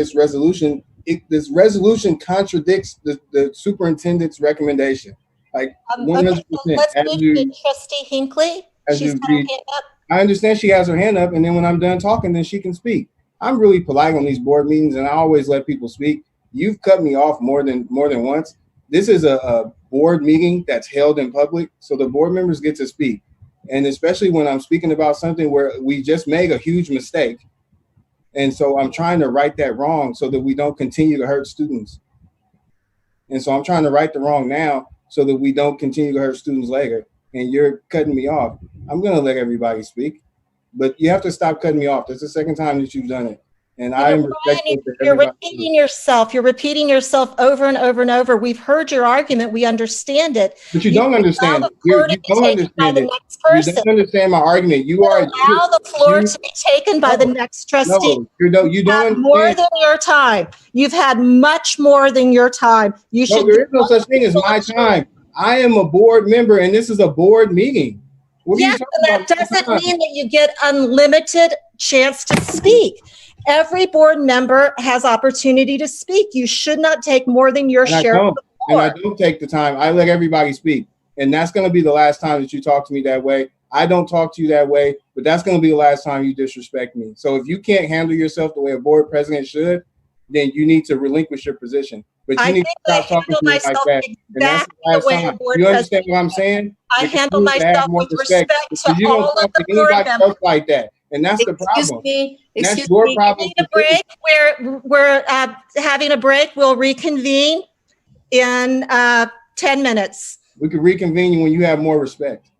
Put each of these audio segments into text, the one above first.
this resolution, this resolution contradicts the superintendent's recommendation. Like Okay, 100%. so let's move to Trustee Hinckley. She's got her hand up. I understand she has her hand up, and then when I'm done talking, then she can speak. I'm really polite on these board meetings, and I always let people speak. You've cut me off more than once. This is a board meeting that's held in public, so the board members get to speak. And especially when I'm speaking about something where we just made a huge mistake. And so I'm trying to right that wrong so that we don't continue to hurt students. And so I'm trying to right the wrong now so that we don't continue to hurt students later. And you're cutting me off. I'm going to let everybody speak, but you have to stop cutting me off. That's the second time that you've done it. And I am respectful to you're everybody. repeating yourself. You're repeating yourself over and over and over. We've heard your argument. We understand it. But you don't understand it. You don't understand it. You don't understand my argument. You are allow the floor to be taken by the next trustee. No, you don't understand. More than your time. You've had much more than your time. You should. No, there is no such thing as my time. I am a board member, and this is a board meeting. Yes, and that doesn't mean that you get unlimited chance to speak. Every board member has opportunity to speak. You should not take more than your share of the floor. And I don't take the time. I let everybody speak. And that's going to be the last time that you talk to me that way. I don't talk to you that way, but that's going to be the last time you disrespect me. So if you can't handle yourself the way a board president should, then you need to relinquish your position. But you need to stop talking to me like that. And that's the last time. You understand what I'm saying? I handle myself with respect to all of the board members like that. And that's the problem. Excuse me. Need a break. We're having a break. We'll reconvene in 10 minutes. We can reconvene when you have more respect.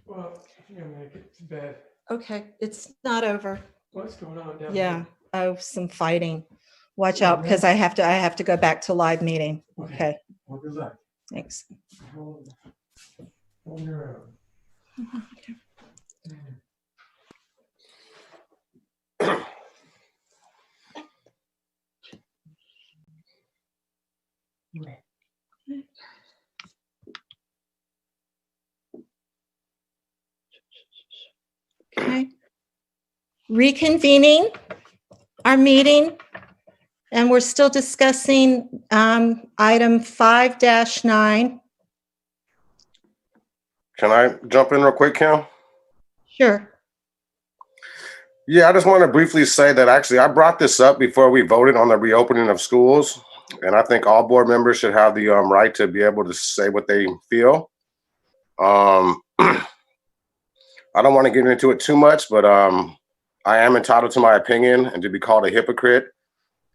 Well, I think I'm gonna get to bed. Okay, it's not over. What's going on down Yeah. there? Oh, some fighting. Watch out, because I have to go back to live meeting. Okay. Okay, Well, good luck. thanks. Hold your own. Okay. reconvening our meeting, and we're still discussing item 5-9. Can I jump in real quick, Kim? Sure. Yeah, I just want to briefly say that actually I brought this up before we voted on the reopening of schools. And I think all board members should have the right to be able to say what they feel. I don't want to get into it too much, but I am entitled to my opinion, and to be called a hypocrite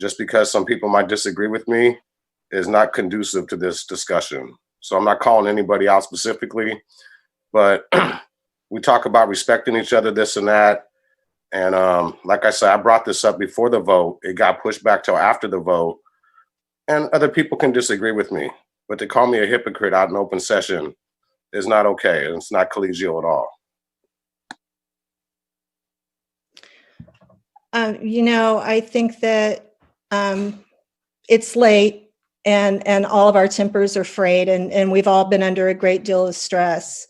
just because some people might disagree with me is not conducive to this discussion. So I'm not calling anybody out specifically, but we talk about respecting each other, this and that. And like I said, I brought this up before the vote. It got pushed back till after the vote. And other people can disagree with me, but to call me a hypocrite out in open session is not okay. And it's not collegial at all. I think that it's late and all of our tempers are frayed, and we've all been under a great deal of stress.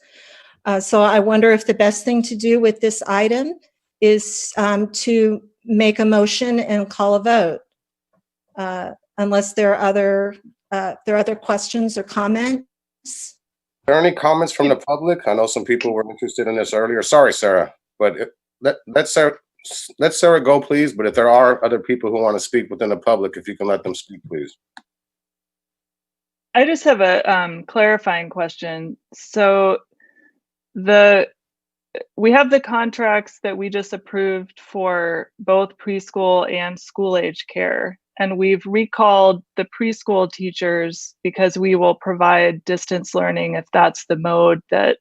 So I wonder if the best thing to do with this item is to make a motion and call a vote. Unless there are other questions or comments. Are there any comments from the public? I know some people were interested in this earlier. Sorry, Sarah, but let Sarah go, please. But if there are other people who want to speak within the public, if you can let them speak, please. I just have a clarifying question. So we have the contracts that we just approved for both preschool and school age care. And we've recalled the preschool teachers because we will provide distance learning if that's the mode that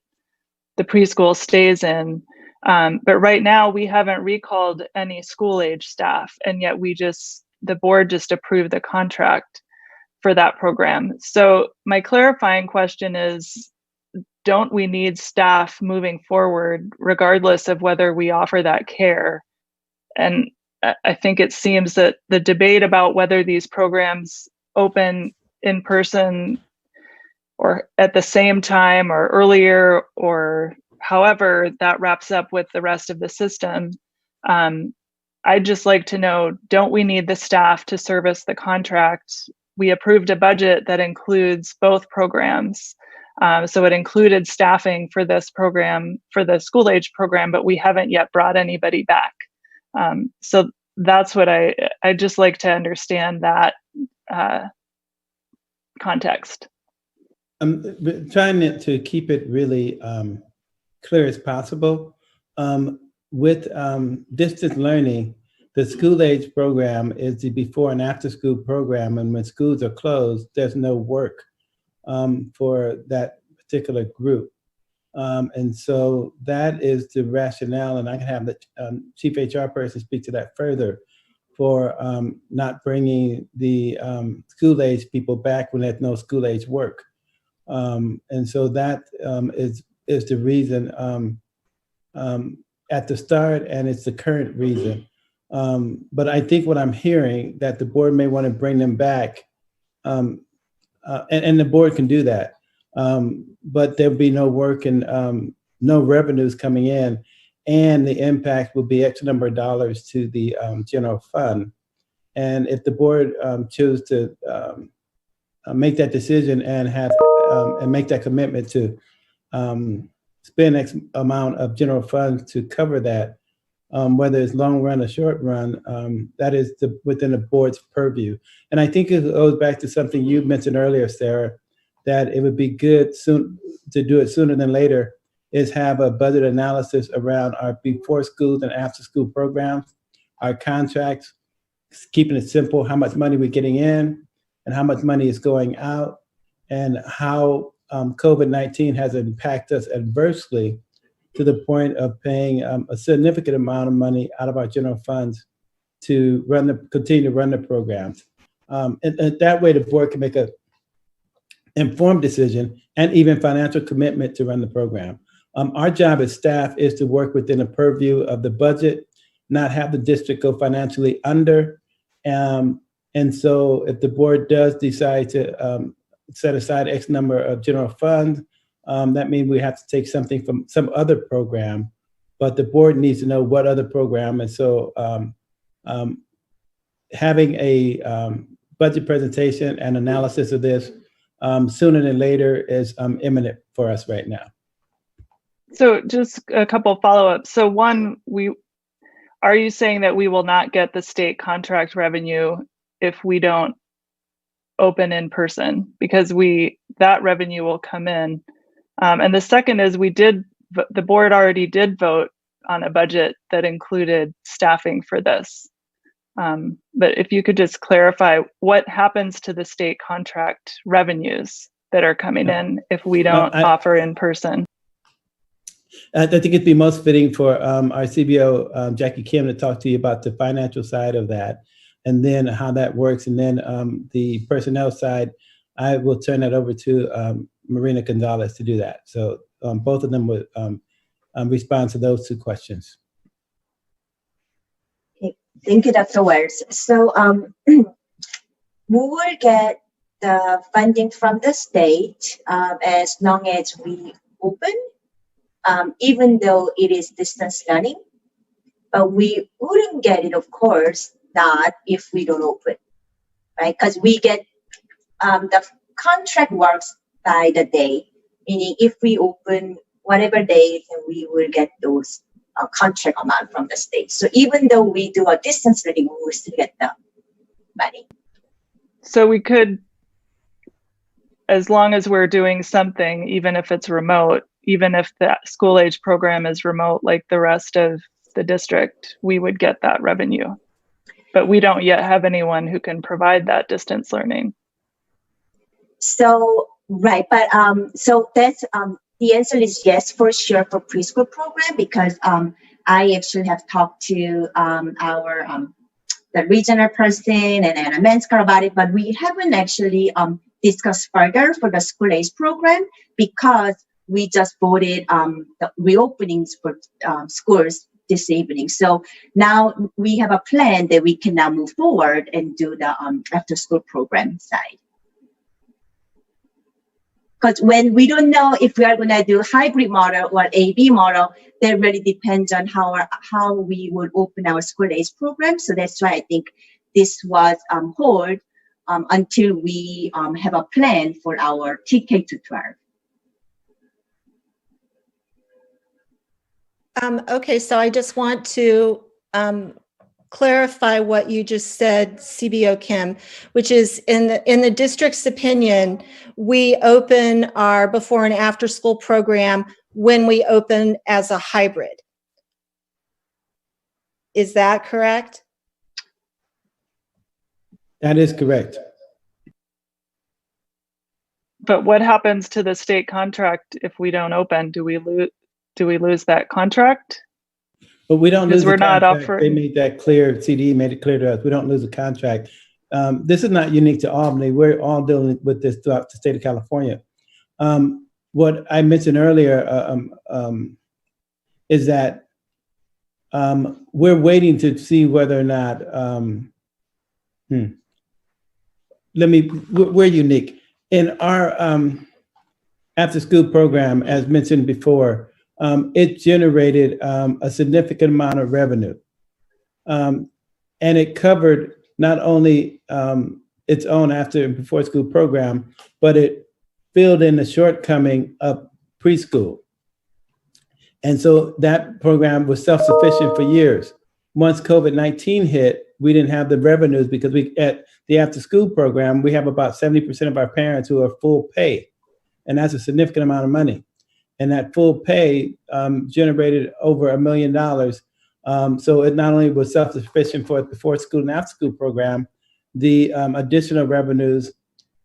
the preschool stays in. But right now we haven't recalled any school age staff, and yet the board just approved the contract for that program. So my clarifying question is, don't we need staff moving forward regardless of whether we offer that care? And I think it seems that the debate about whether these programs open in person or at the same time or earlier or however that wraps up with the rest of the system, I'd just like to know, don't we need the staff to service the contract? We approved a budget that includes both programs. So it included staffing for this program, for the school age program, but we haven't yet brought anybody back. So that's what I'd just like to understand that context. I'm trying to keep it really clear as possible. With distance learning, the school age program is the before and after school program, and when schools are closed, there's no work for that particular group. And so that is the rationale, and I can have the chief HR person speak to that further, for not bringing the school age people back when there's no school age work. And so that is the reason at the start, and it's the current reason. But I think what I'm hearing, that the board may want to bring them back, and the board can do that. But there'll be no work and no revenues coming in, and the impact will be X number of dollars to the general fund. And if the board choose to make that decision and have and make that commitment to spend X amount of general funds to cover that, whether it's long run or short run, that is within the board's purview. And I think it goes back to something you mentioned earlier, Sarah, that it would be good to do it sooner than later, is have a budget analysis around our before schools and after school programs, our contracts, keeping it simple, how much money we're getting in and how much money is going out, and how COVID-19 has impacted us adversely to the point of paying a significant amount of money out of our general funds to continue to run the programs. And that way the board can make a informed decision and even financial commitment to run the program. Our job as staff is to work within the purview of the budget, not have the district go financially under. And so if the board does decide to set aside X number of general funds, that means we have to take something from some other program but the board needs to know what other program. And so having a budget presentation and analysis of this sooner than later is imminent for us right now. So just a couple follow-ups. So one, are you saying that we will not get the state contract revenue if we don't open in person? Because that revenue will come in. And the second is the board already did vote on a budget that included staffing for this. But if you could just clarify what happens to the state contract revenues that are coming in if we don't offer in person. I think it'd be most fitting for our CBO, Jackie Kim, to talk to you about the financial side of that and then how that works. And then the personnel side, I will turn that over to Marina Gonzalez to do that. So both of them would respond to those two questions. Okay. Thank you, Dr. Wells. So we will get the funding from the state as long as we open, even though it is distance learning. But we wouldn't get it, of course, not if we don't open, right? Because we get the contract works by the day, meaning if we open whatever day, then we will get those contract amount from the state. So even though we do a distance learning, we will still get the money. So we could, as long as we're doing something, even if it's remote, even if the school age program is remote like the rest of the district, we would get that revenue. But we don't yet have anyone who can provide that distance learning. So, right, but so that's the answer is yes, for sure, for preschool program, because I actually have talked to our the regional person and Anna Menskar about it, but we haven't actually discussed further for the school age program because we just voted the reopenings for schools this evening. So now we have a plan that we can now move forward and do the after school program side. Because when we don't know if we are going to do hybrid model or AB model, that really depends on how we would open our school age program. So that's why I think this was hold until we have a plan for our TK to 12. Okay, so I just want to clarify what you just said, CBO Kim, which is in the district's opinion, we open our before and after school program when we open as a hybrid. Is that correct? That is correct. But what happens to the state contract if we don't open? Do we lose that contract? But we don't lose the contract. Not offering. They made that clear. CDE made it clear to us. We don't lose the contract. This is not unique to Albany. We're all dealing with this throughout the state of California. What I mentioned earlier is that we're waiting to see whether or not, we're unique. In our after school program, as mentioned before, it generated a significant amount of revenue. And it covered not only its own after and before school program, but it filled in the shortcoming of preschool. And so that program was self-sufficient for years. Once COVID-19 hit, we didn't have the revenues because at the after school program, we have about 70% of our parents who are full pay. And that's a significant amount of money. And that full pay generated over $1 million. So it not only was self-sufficient for the before school and after school program, the additional revenues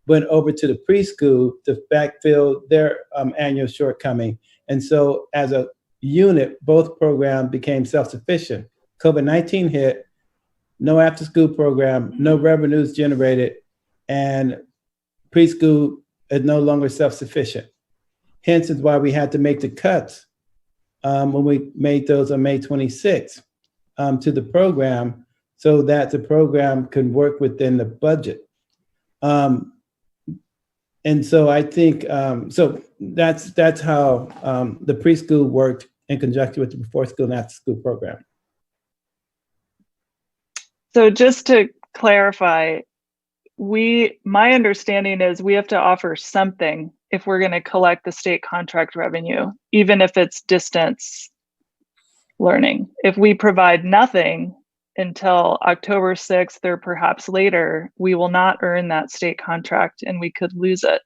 went over to the preschool to backfill their annual shortcoming. And so as a unit, both programs became self-sufficient. COVID-19 hit, no after school program, no revenues generated, and preschool is no longer self-sufficient. Hence is why we had to make the cuts when we made those on May 26th to the program so that the program could work within the budget. And so I think, so that's how the preschool worked in conjunction with the before school and after school program. So just to clarify, my understanding is we have to offer something if we're going to collect the state contract revenue, even if it's distance learning. If we provide nothing until October 6th or perhaps later, we will not earn that state contract and we could lose it.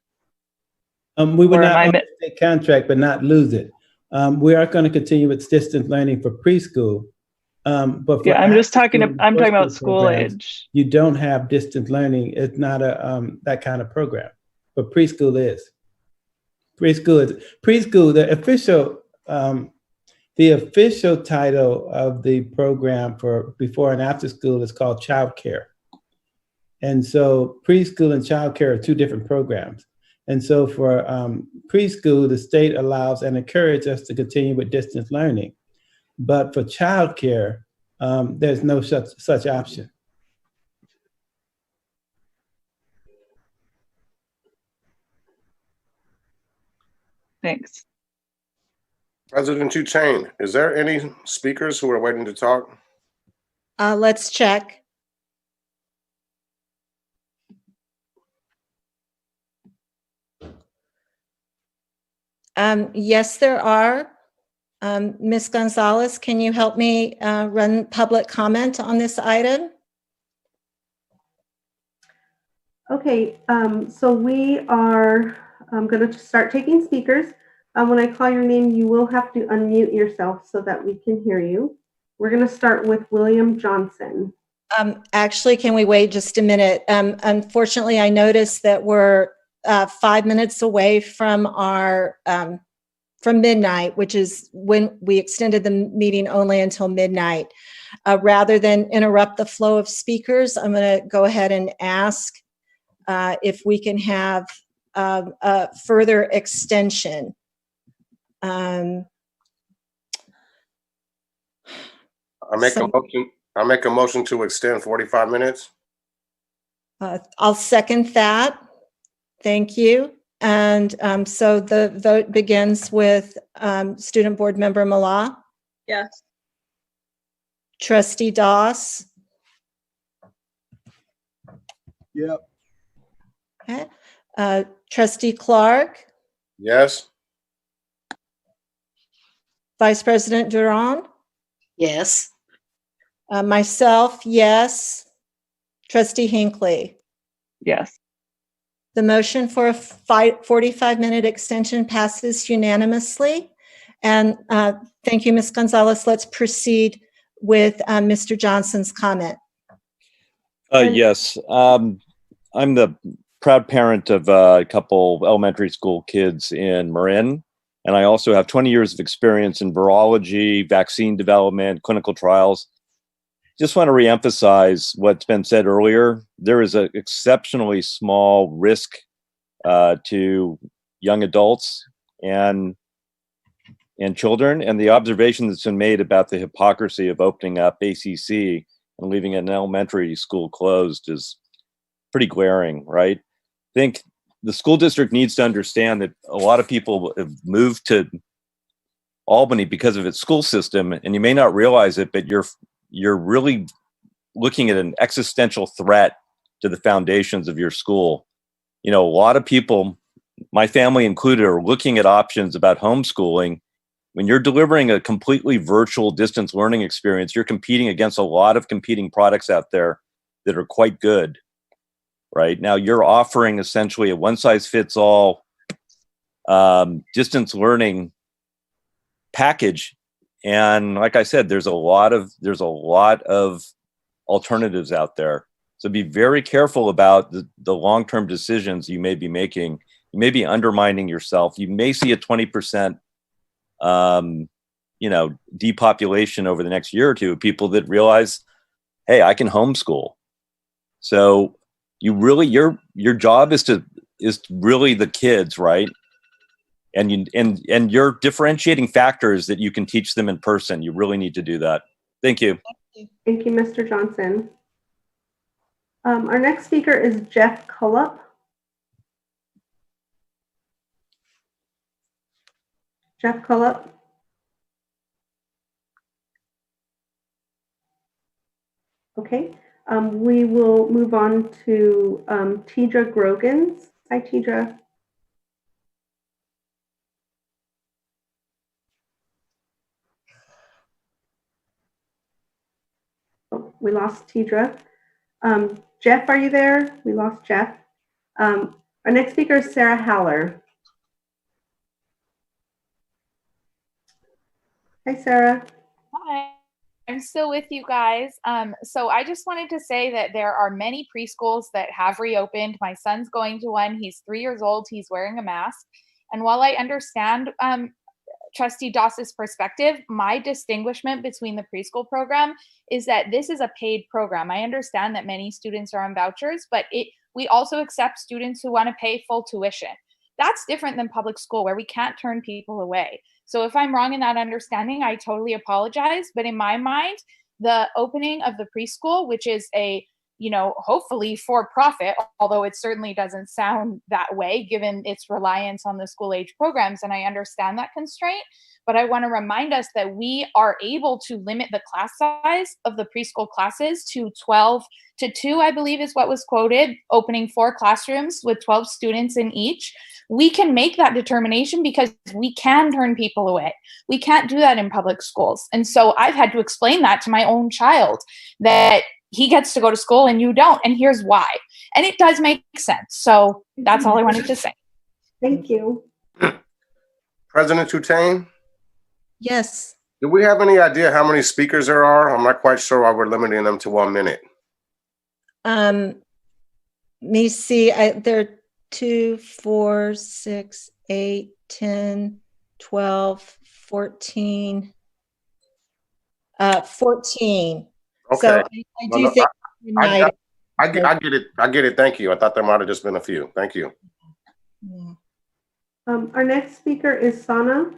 We would Or not am own I the state contract, but not lose it. We are going to continue with distance learning for preschool. But for yeah, I'm just after talking. school, I'm talking before about school programs, age. you don't have distance learning. It's not a that kind of program. But preschool is. Preschool. The official title of the program for before and after school is called child care. And so preschool and child care are two different programs. And so for preschool, the state allows and encourages us to continue with distance learning. But for child care, there's no such option. Thanks. President Chain, is there any speakers who are waiting to talk? Let's check. Yes, there are. Ms. Gonzalez, can you help me run public comment on this item? Okay, so we are going to start taking speakers. When I call your name, you will have to unmute yourself so that we can hear you. We're going to start with William Johnson. Actually, can we wait just a minute? Unfortunately, I noticed that we're 5 minutes away from our from midnight, which is when we extended the meeting only until midnight. Rather than interrupt the flow of speakers, I'm going to go ahead and ask if we can have a further extension. I make a motion to extend 45 minutes. I'll second that. Thank you. And so the vote begins with Student Board Member Mala. Yes. Trustee Doss. Yep. Okay. Trustee Clark. Yes. Vice President Durand. Yes. Myself, yes. Trustee Hinckley. Yes. The motion for a 45-minute extension passes unanimously. And thank you, Ms. Gonzalez. Let's proceed with Mr. Johnson's comment. Yes, I'm the proud parent of a couple elementary school kids in Marin, and I also have 20 years of experience in virology, vaccine development, clinical trials. Just want to reemphasize what's been said earlier. There is an exceptionally small risk to young adults and children, and the observation that's been made about the hypocrisy of opening up ACC and leaving an elementary school closed is pretty glaring, right? I think the school district needs to understand that a lot of people have moved to Albany because of its school system, and you may not realize it, but you're really looking at an existential threat to the foundations of your school. You know, a lot of people, my family included, are looking at options about homeschooling. When you're delivering a completely virtual distance learning experience, you're competing against a lot of competing products out there that are quite good. Right now, you're offering essentially a one-size-fits-all distance learning package, and like I said, there's a lot of alternatives out there. So be very careful about the long-term decisions you may be making. You may be undermining yourself. You may see a 20% depopulation over the next year or two of people that realize, hey, I can homeschool. So you really, your job is really the kids, right? And your differentiating factors that you can teach them in person. You really need to do that. Thank you. Thank you, Mr. Johnson. Our next speaker is Jeff Cullop. Jeff Cullop. Okay, we will move on to Tidra Grogans. Hi, Tidra. Oh, we lost Tidra. Jeff, are you there? We lost Jeff. Our next speaker is Sarah Haller. Hi, Sarah. Hi, I'm still with you guys. So I just wanted to say that there are many preschools that have reopened. My son's going to one. He's 3 years old. He's wearing a mask. And while I understand Trustee Doss's perspective, my distinguishment between the preschool program is that this is a paid program. I understand that many students are on vouchers, but we also accept students who want to pay full tuition. That's different than public school where we can't turn people away. So if I'm wrong in that understanding, I totally apologize. But in my mind, the opening of the preschool, which is a, hopefully for profit, although it certainly doesn't sound that way given its reliance on the school age programs. And I understand that constraint, but I want to remind us that we are able to limit the class size of the preschool classes to 12 to 2, I believe is what was quoted, opening 4 classrooms with 12 students in each. We can make that determination because we can turn people away. We can't do that in public schools. And so I've had to explain that to my own child, that he gets to go to school and you don't, and here's why. And it does make sense. So that's all I wanted to say. Thank you. President Tutain? Yes. Do we have any idea how many speakers there are? I'm not quite sure why we're limiting them to 1 minute. Let me see. There are 2, 4, 6, 8, 10, 12, 14. 14. Okay. So I do think I get it. I get it. Thank you. I thought there might have just been a few. Thank you. Yeah. Our next speaker is Sana.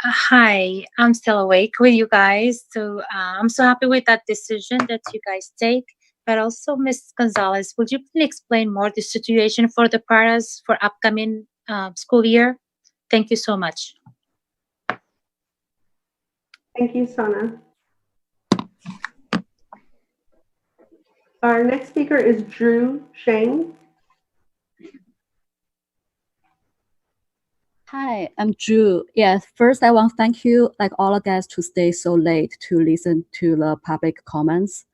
Hi, I'm still awake with you guys. So I'm so happy with that decision that you guys take. But also, Ms. Gonzalez, would you please explain more the situation for the paras for upcoming school year? Thank you so much. Thank you, Sana. Our next speaker is Drew Shang. Hi, I'm Drew. Yes, first I want to thank you, like all of guys, to stay so late to listen to the public comments.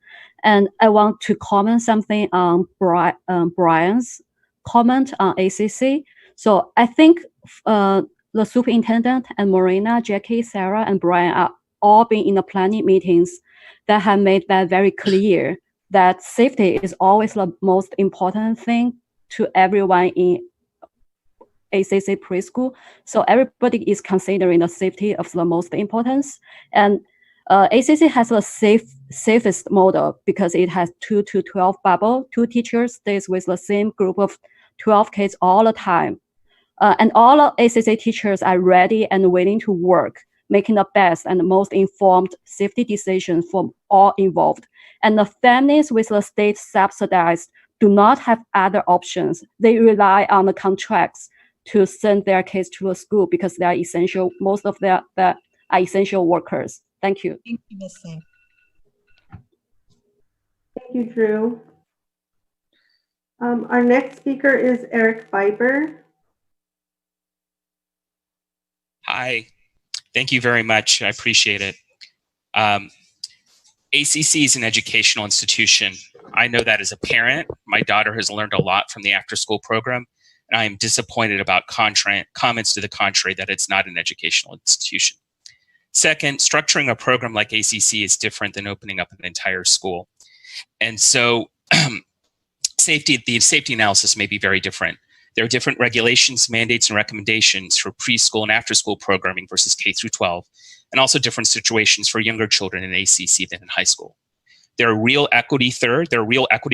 And I want to comment something on Brian's comment on ACC. So I think the superintendent and Marina, Jackie, Sarah, and Brian are all been in the planning meetings that have made that very clear that safety is always the most important thing to everyone in ACC preschool. So everybody is considering the safety of the most importance. And ACC has the safest model because it has 2 to 12 bubble. 2 teachers stays with the same group of 12 kids all the time. And all ACC teachers are ready and willing to work, making the best and most informed safety decisions for all involved. And the families with the state subsidized do not have other options. They rely on the contracts to send their kids to a school because they are essential. Most of them are essential workers. Thank you. Thank you, Ms. Singh. Thank you, Drew. Our next speaker is Eric Biber. Hi, thank you very much. I appreciate it. ACC is an educational institution. I know that as a parent. My daughter has learned a lot from the after-school program, and I am disappointed about comments to the contrary that it's not an educational institution. Second, structuring a program like ACC is different than opening up an entire school. And so the safety analysis may be very different. There are different regulations, mandates, and recommendations for preschool and after-school programming versus K through 12, and also different situations for younger children in ACC than in high school. There are real equity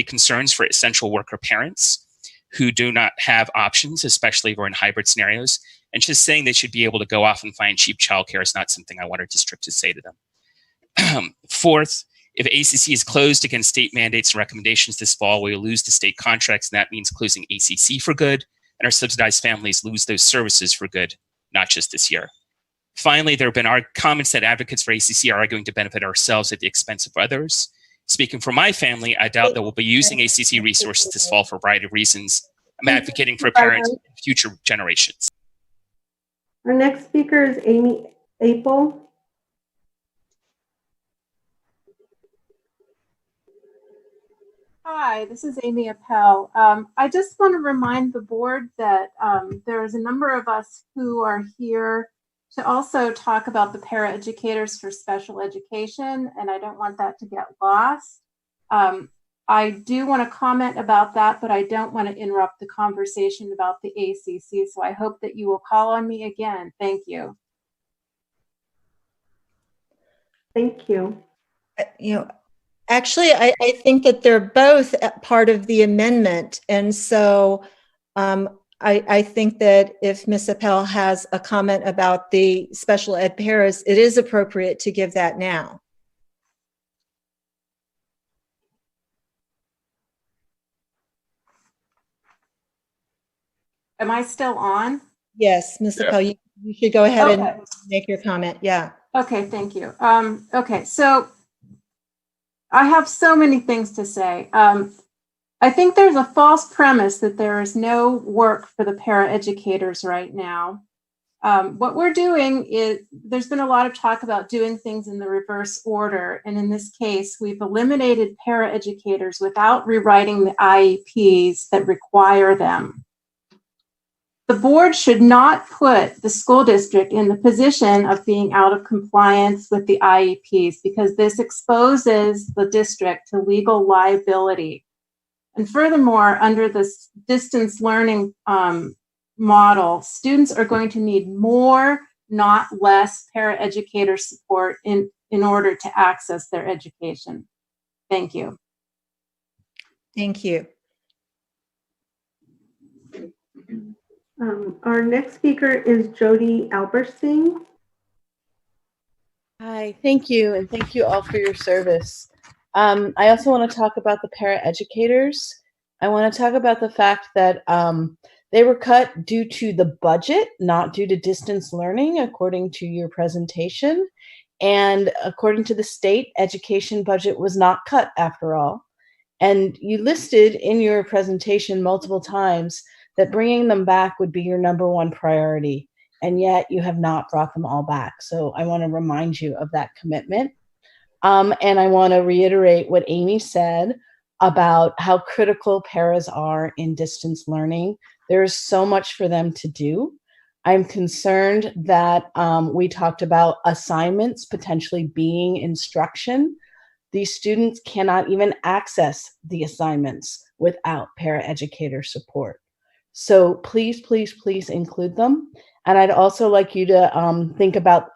concerns for essential worker parents who do not have options, especially if we're in hybrid scenarios. And just saying they should be able to go off and find cheap childcare is not something I want our district to say to them. Fourth, if ACC is closed against state mandates and recommendations this fall, we will lose the state contracts, and that means closing ACC for good, and our subsidized families lose those services for good, not just this year. Finally, there have been comments that advocates for ACC are arguing to benefit ourselves at the expense of others. Speaking for my family, I doubt that we'll be using ACC resources this fall for a variety of reasons. I'm advocating for parents and future generations. Our next speaker is Amy Apel. Hi, this is Amy Appel. I just want to remind the board that there's a number of us who are here to also talk about the paraeducators for special education, and I don't want that to get lost. I do want to comment about that, but I don't want to interrupt the conversation about the ACC, so I hope that you will call on me again. Thank you. Thank you. Actually, I think that they're both part of the amendment. And so I think that if Ms. Appel has a comment about the special ed paras, it is appropriate to give that now. Am I still on? Yes, Ms. Appel, you should go ahead and make your comment. Yeah. Okay, thank you. Okay, so I have so many things to say. I think there's a false premise that there is no work for the paraeducators right now. What we're doing is, there's been a lot of talk about doing things in the reverse order. And in this case, we've eliminated paraeducators without rewriting the IEPs that require them. The board should not put the school district in the position of being out of compliance with the IEPs, because this exposes the district to legal liability. And furthermore, under this distance learning model, students are going to need more, not less, paraeducator support in order to access their education. Thank you. Thank you. Our next speaker is Jody Alberstein. Hi, thank you, and thank you all for your service. I also want to talk about the paraeducators. I want to talk about the fact that they were cut due to the budget, not due to distance learning, according to your presentation. And according to the state, education budget was not cut after all. And you listed in your presentation multiple times that bringing them back would be your #1 priority, and yet you have not brought them all back. So I want to remind you of that commitment. And I want to reiterate what Amy said about how critical paras are in distance learning. There's so much for them to do. I'm concerned that we talked about assignments potentially being instruction. These students cannot even access the assignments without paraeducator support. So please, please, please include them. And I'd also like you to think about,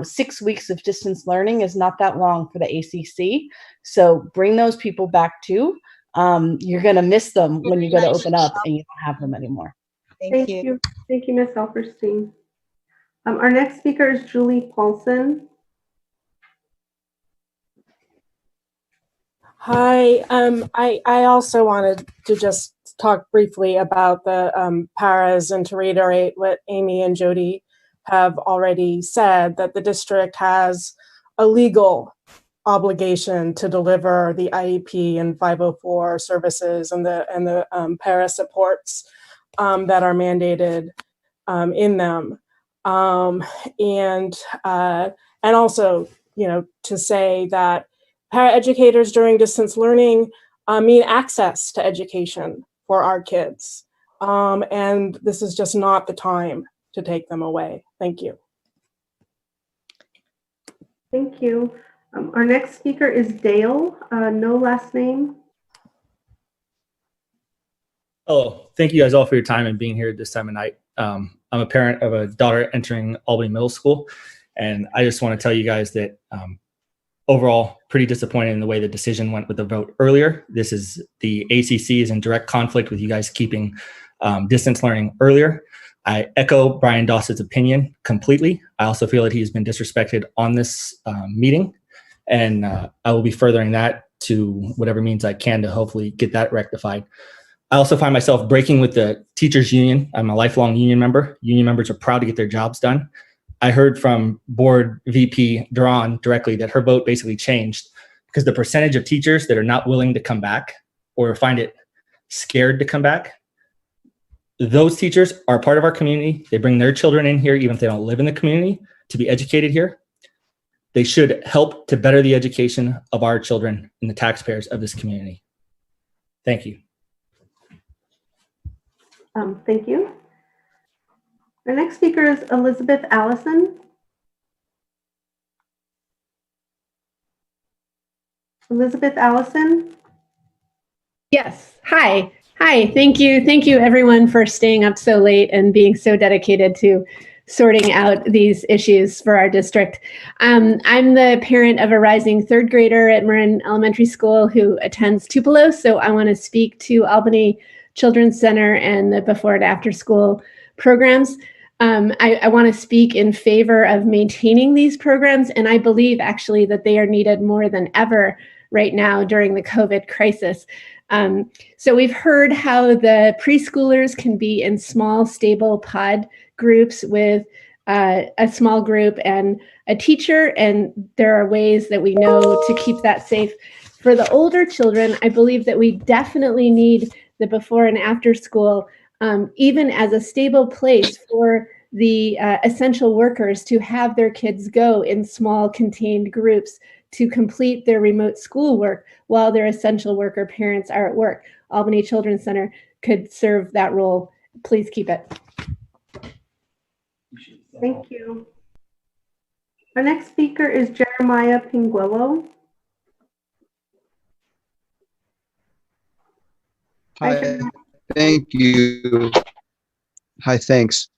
6 weeks of distance learning is not that long for the ACC. So bring those people back too. You're going to miss them when you go to open up and you don't have them anymore. Thank you. Thank you, Ms. Alberstein. Our next speaker is Julie Paulson. Hi, I also wanted to just talk briefly about the paras and to reiterate what Amy and Jody have already said, that the district has a legal obligation to deliver the IEP and 504 services and the para supports that are mandated in them. And also, to say that paraeducators during distance learning mean access to education for our kids. And this is just not the time to take them away. Thank you. Thank you. Our next speaker is Dale, no last name. Oh, thank you guys all for your time and being here this time of night. I'm a parent of a daughter entering Albany Middle School, and I just want to tell you guys that overall, pretty disappointed in the way the decision went with the vote earlier. The ACC is in direct conflict with you guys keeping distance learning earlier. I echo Brian Doss's opinion completely. I also feel that he's been disrespected on this meeting, and I will be furthering that to whatever means I can to hopefully get that rectified. I also find myself breaking with the teachers union. I'm a lifelong union member. Union members are proud to get their jobs done. I heard from board VP Duran directly that her vote basically changed because the percentage of teachers that are not willing to come back or find it scared to come back, those teachers are part of our community. They bring their children in here, even if they don't live in the community, to be educated here. They should help to better the education of our children and the taxpayers of this community. Thank you. Thank you. Our next speaker is Elizabeth Allison. Elizabeth Allison. Yes. Hi. Hi. Thank you. Thank you, everyone, for staying up so late and being so dedicated to sorting out these issues for our district. I'm the parent of a rising third grader at Marin Elementary School who attends Tupelo, so I want to speak to Albany Children's Center and the before and after school programs. I want to speak in favor of maintaining these programs, and I believe actually that they are needed more than ever right now during the COVID crisis. So we've heard how the preschoolers can be in small, stable pod groups with a small group and a teacher, and there are ways that we know to keep that safe. For the older children, I believe that we definitely need the before and after school, even as a stable place for the essential workers to have their kids go in small contained groups to complete their remote schoolwork while their essential worker parents are at work. Albany Children's Center could serve that role. Please keep it. Thank you. Our next speaker is Jeremiah Pinguello. Hi, thank you. Hi, thanks.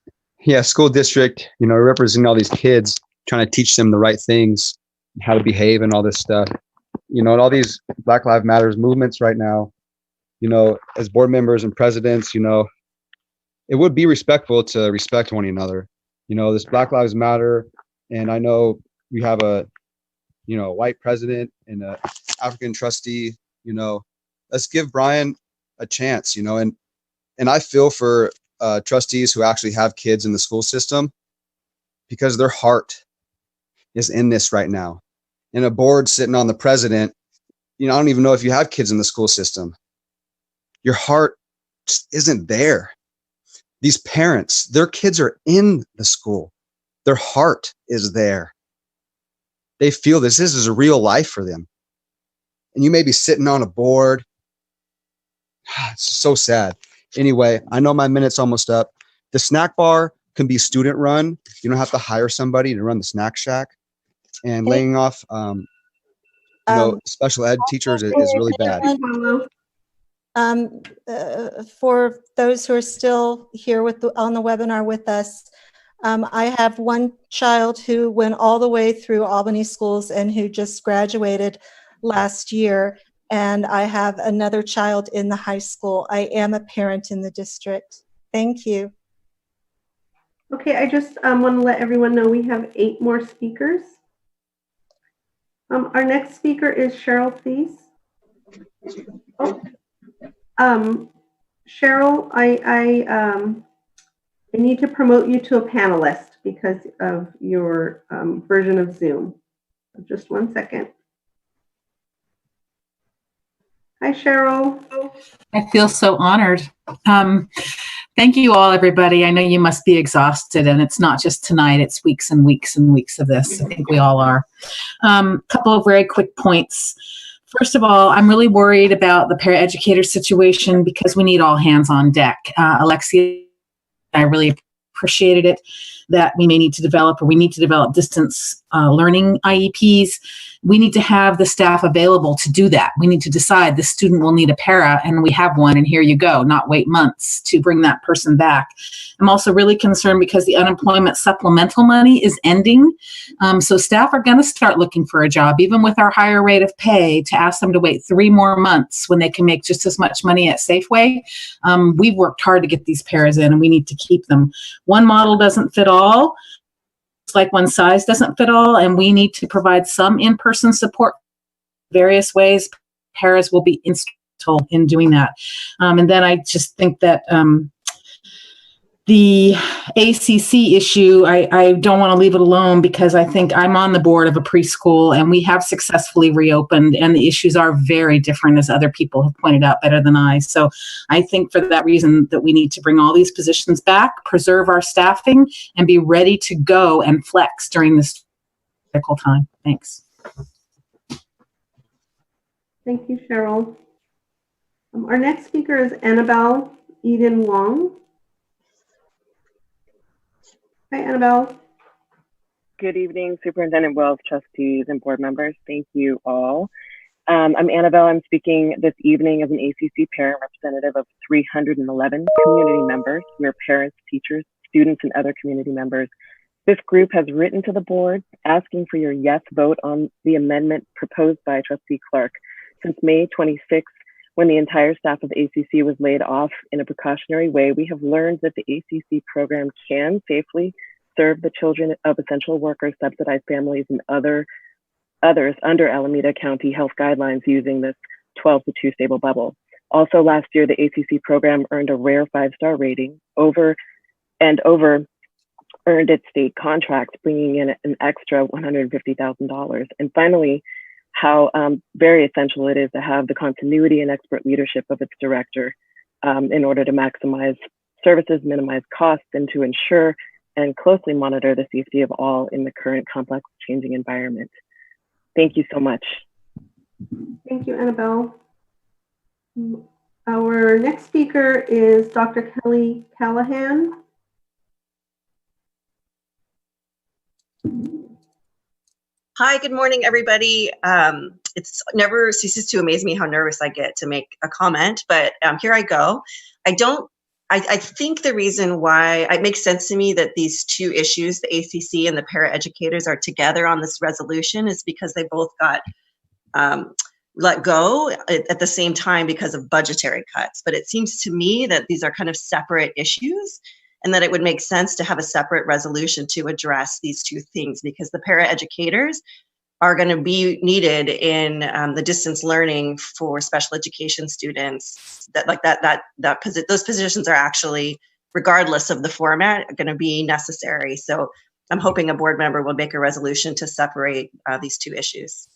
Yeah, school district, representing all these kids, trying to teach them the right things, how to behave and all this stuff. And all these Black Lives Matters movements right now, as board members and presidents, it would be respectful to respect one another. This Black Lives Matter, and I know we have a white president and a African trustee. Let's give Brian a chance. And I feel for trustees who actually have kids in the school system, because their heart is in this right now. And a board sitting on the president, I don't even know if you have kids in the school system. Your heart just isn't there. These parents, their kids are in the school. Their heart is there. They feel this is a real life for them. And you may be sitting on a board. It's so sad. Anyway, I know my minute's almost up. The snack bar can be student run. You don't have to hire somebody to run the snack shack. And laying off, special ed teachers is really bad. For those who are still here on the webinar with us, I have one child who went all the way through Albany schools and who just graduated last year. And I have another child in the high school. I am a parent in the district. Thank you. Okay, I just want to let everyone know we have 8 more speakers. Our next speaker is Cheryl, please. Cheryl, I need to promote you to a panelist because of your version of Zoom. Just one second. Hi, Cheryl. I feel so honored. Thank you all, everybody. I know you must be exhausted, and it's not just tonight, it's weeks and weeks and weeks of this. I think we all are. Couple of very quick points. First of all, I'm really worried about the paraeducator situation because we need all hands on deck. Alexia, I really appreciated it that we need to develop distance learning IEPs. We need to have the staff available to do that. We need to decide the student will need a para and we have one and here you go, not wait months to bring that person back. I'm also really concerned because the unemployment supplemental money is ending. So staff are gonna start looking for a job, even with our higher rate of pay, to ask them to wait 3 more months when they can make just as much money at Safeway. We've worked hard to get these paras in and we need to keep them. One model doesn't fit all. Like one size doesn't fit all, and we need to provide some in-person support various ways. Paras will be instrumental in doing that. And then I just think that The ACC issue, I don't want to leave it alone because I think I'm on the board of a preschool and we have successfully reopened, and the issues are very different, as other people have pointed out better than I. So I think for that reason that we need to bring all these positions back, preserve our staffing, and be ready to go and flex during this critical time. Thanks. Thank you, Cheryl. Our next speaker is Annabelle Eden Wong. Hi, Annabelle. Good evening, Superintendent Wells, trustees, and board members. Thank you all. I'm Annabelle. I'm speaking this evening as an ACC parent representative of 311 community members. We're parents, teachers, students, and other community members. This group has written to the board asking for your yes vote on the amendment proposed by Trustee Clark. Since May 26th, when the entire staff of ACC was laid off in a precautionary way, we have learned that the ACC program can safely serve the children of essential workers, subsidized families, and others under Alameda County health guidelines using this 12 to 2 stable bubble. Also last year, the ACC program earned a rare 5-star rating, earned its state contract, bringing in an extra $150,000. And finally, how very essential it is to have the continuity and expert leadership of its director in order to maximize services, minimize costs, and to ensure and closely monitor the safety of all in the current complex changing environment. Thank you so much. Thank you, Annabelle. Our next speaker is Dr. Kelly Callahan. Hi, good morning, everybody. It's never ceases to amaze me how nervous I get to make a comment, but here I go. I think the reason why it makes sense to me that these two issues, the ACC and the paraeducators, are together on this resolution is because they both got let go at the same time because of budgetary cuts. But it seems to me that these are kind of separate issues, and that it would make sense to have a separate resolution to address these two things, because the paraeducators are going to be needed in the distance learning for special education students. Those positions are actually, regardless of the format, going to be necessary. So I'm hoping a board member will make a resolution to separate these two issues.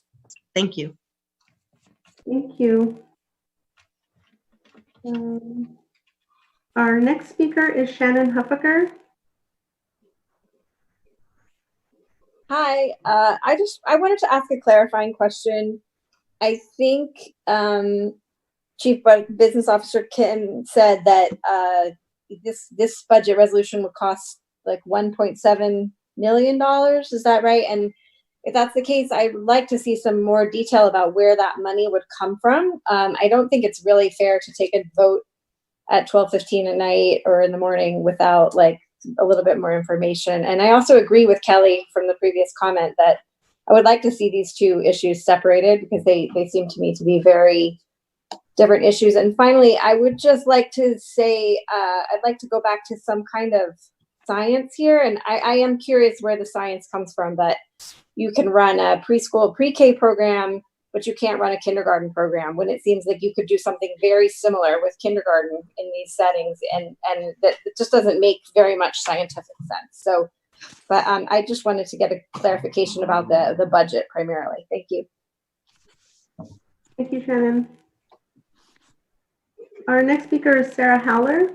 Thank you. Thank you. Our next speaker is Shannon Huffaker. Hi, I wanted to ask a clarifying question. I think Chief Business Officer Kim said that this budget resolution would cost like $1.7 million. Is that right? And if that's the case, I would like to see some more detail about where that money would come from. I don't think it's really fair to take a vote at 12:15 at night or in the morning without like a little bit more information. And I also agree with Kelly from the previous comment that I would like to see these two issues separated because they seem to me to be very different issues. And finally, I would just like to say, I'd like to go back to some kind of science here. And I am curious where the science comes from that you can run a preschool pre-K program, but you can't run a kindergarten program, when it seems like you could do something very similar with kindergarten in these settings, and that it just doesn't make very much scientific sense. So, but I just wanted to get a clarification about the budget primarily. Thank you. Thank you, Shannon. Our next speaker is Sarah Howler.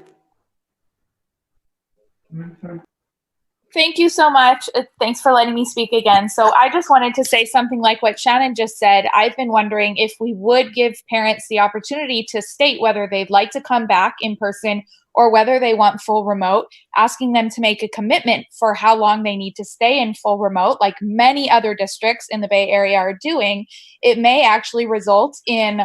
Thank you so much. Thanks for letting me speak again. So I just wanted to say something like what Shannon just said. I've been wondering if we would give parents the opportunity to state whether they'd like to come back in person or whether they want full remote, asking them to make a commitment for how long they need to stay in full remote, like many other districts in the Bay Area are doing. It may actually result in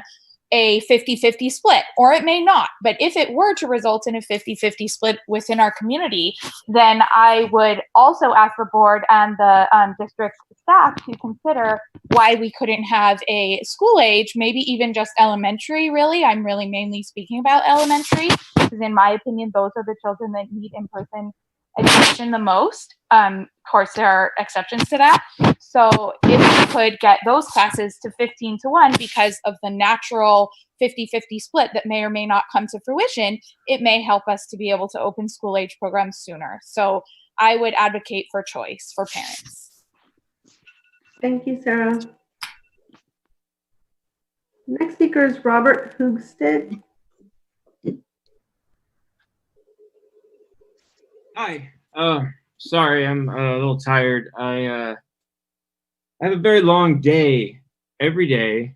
a 50-50 split, or it may not. But if it were to result in a 50-50 split within our community, then I would also ask the board and the district staff to consider why we couldn't have a school age, maybe even just elementary, really. I'm really mainly speaking about elementary, because in my opinion, those are the children that need in-person education the most. Of course, there are exceptions to that. So if we could get those classes to 15-1 because of the natural 50-50 split that may or may not come to fruition, it may help us to be able to open school age programs sooner. So I would advocate for choice for parents. Thank you, Sarah. Next speaker is Robert Hoogsted. Hi. Sorry, I'm a little tired. I have a very long day. Every day,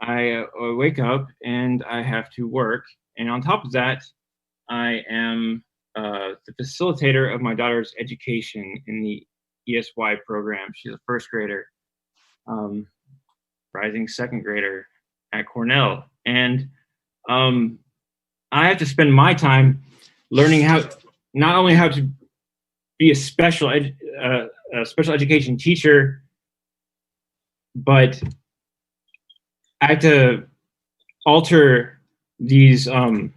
I wake up and I have to work. And on top of that, I am the facilitator of my daughter's education in the ESY program. She's a first grader, rising second grader at Cornell. And I have to spend my time learning not only how to be a special education teacher, but I have to alter these curriculums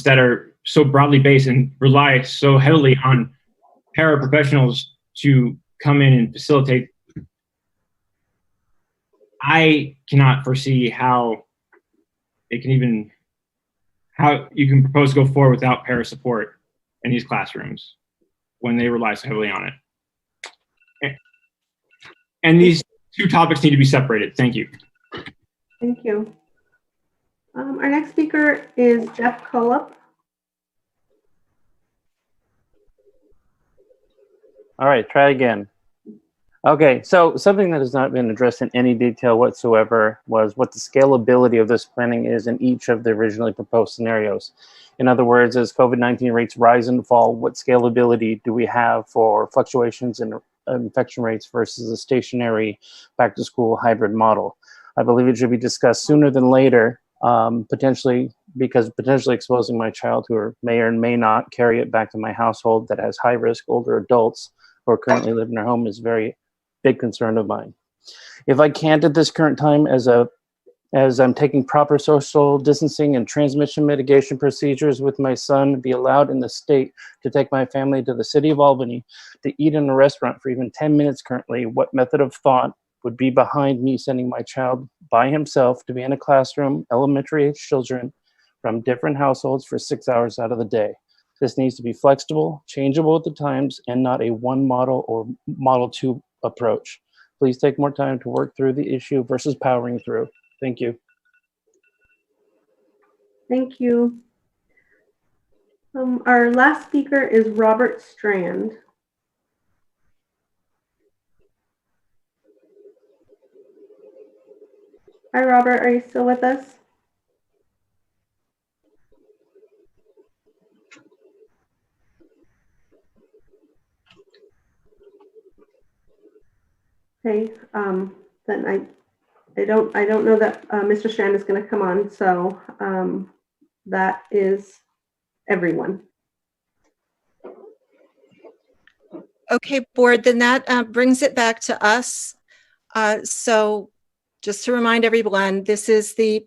that are so broadly based and rely so heavily on paraprofessionals to come in and facilitate. I cannot foresee how you can propose to go forward without para support in these classrooms when they rely so heavily on it. And these two topics need to be separated. Thank you. Thank you. Our next speaker is Jeff KALB. All right, try again. Okay, so something that has not been addressed in any detail whatsoever was what the scalability of this planning is in each of the originally proposed scenarios. In other words, as COVID-19 rates rise and fall, what scalability do we have for fluctuations in infection rates versus a stationary back-to-school hybrid model? I believe it should be discussed sooner than later, potentially exposing my child who may or may not carry it back to my household that has high-risk older adults who are currently living in their home is very big concern of mine. If I can't at this current time, as I'm taking proper social distancing and transmission mitigation procedures with my son, be allowed in the state to take my family to the city of Albany to eat in a restaurant for even 10 minutes currently, what method of thought would be behind me sending my child by himself to be in a classroom, elementary age children from different households for 6 hours out of the day? This needs to be flexible, changeable at the times, and not a one model or model two approach. Please take more time to work through the issue versus powering through. Thank you. Thank you. Our last speaker is Robert Strand. Hi, Robert, are you still with us? Okay, then I don't know that Mr. Strand is going to come on, so that is everyone. Okay, board, then that brings it back to us. So just to remind everyone, this is the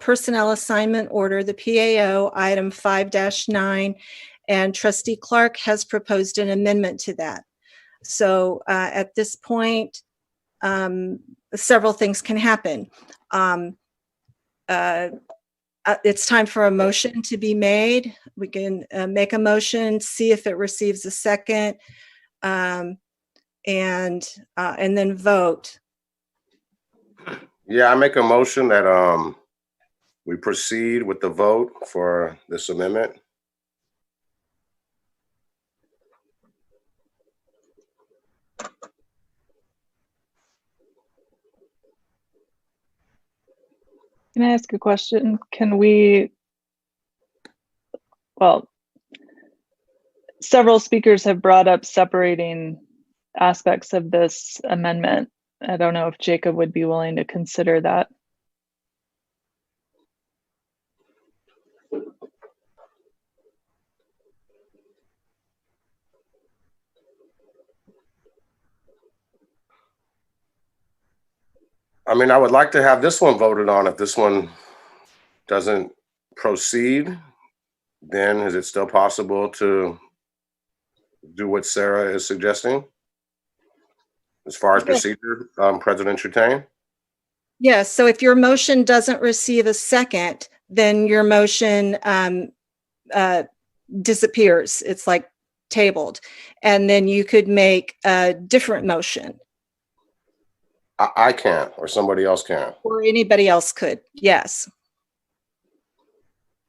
personnel assignment order, the PAO item 5-9, and Trustee Clark has proposed an amendment to that. So at this point, several things can happen. It's time for a motion to be made. We can make a motion, see if it receives a second, and then vote. Yeah, I make a motion that we proceed with the vote for this amendment. Can I ask a question? Can we, well, several speakers have brought up separating aspects of this amendment. I don't know if Jacob would be willing to consider that. I mean, I would like to have this one voted on if this one doesn't proceed. then is it still possible to do what Sarah is suggesting as far as Yes. procedure, President Trutain? Yes, so if your motion doesn't receive a second, then your motion disappears. It's like tabled. And then you could make a different motion. I can't, or somebody else can. Or anybody else could, yes.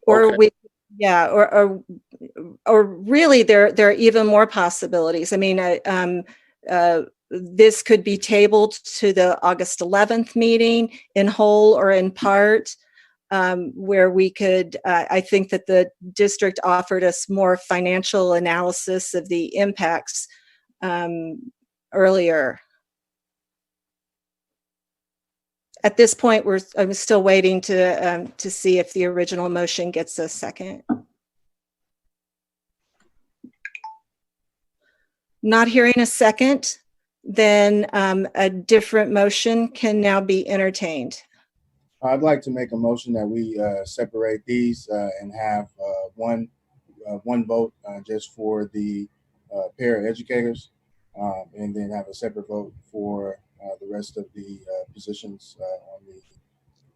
Or Okay. we, yeah, or really there are even more possibilities. I mean, this could be tabled to the August 11th meeting in whole or in part, where we could, I think that the district offered us more financial analysis of the impacts earlier. At this point, I'm still waiting to see if the original motion gets a second. Not hearing a second, then a different motion can now be entertained. I'd like to make a motion that we separate these and have one vote just for the para-educators, and then have a separate vote for the rest of the positions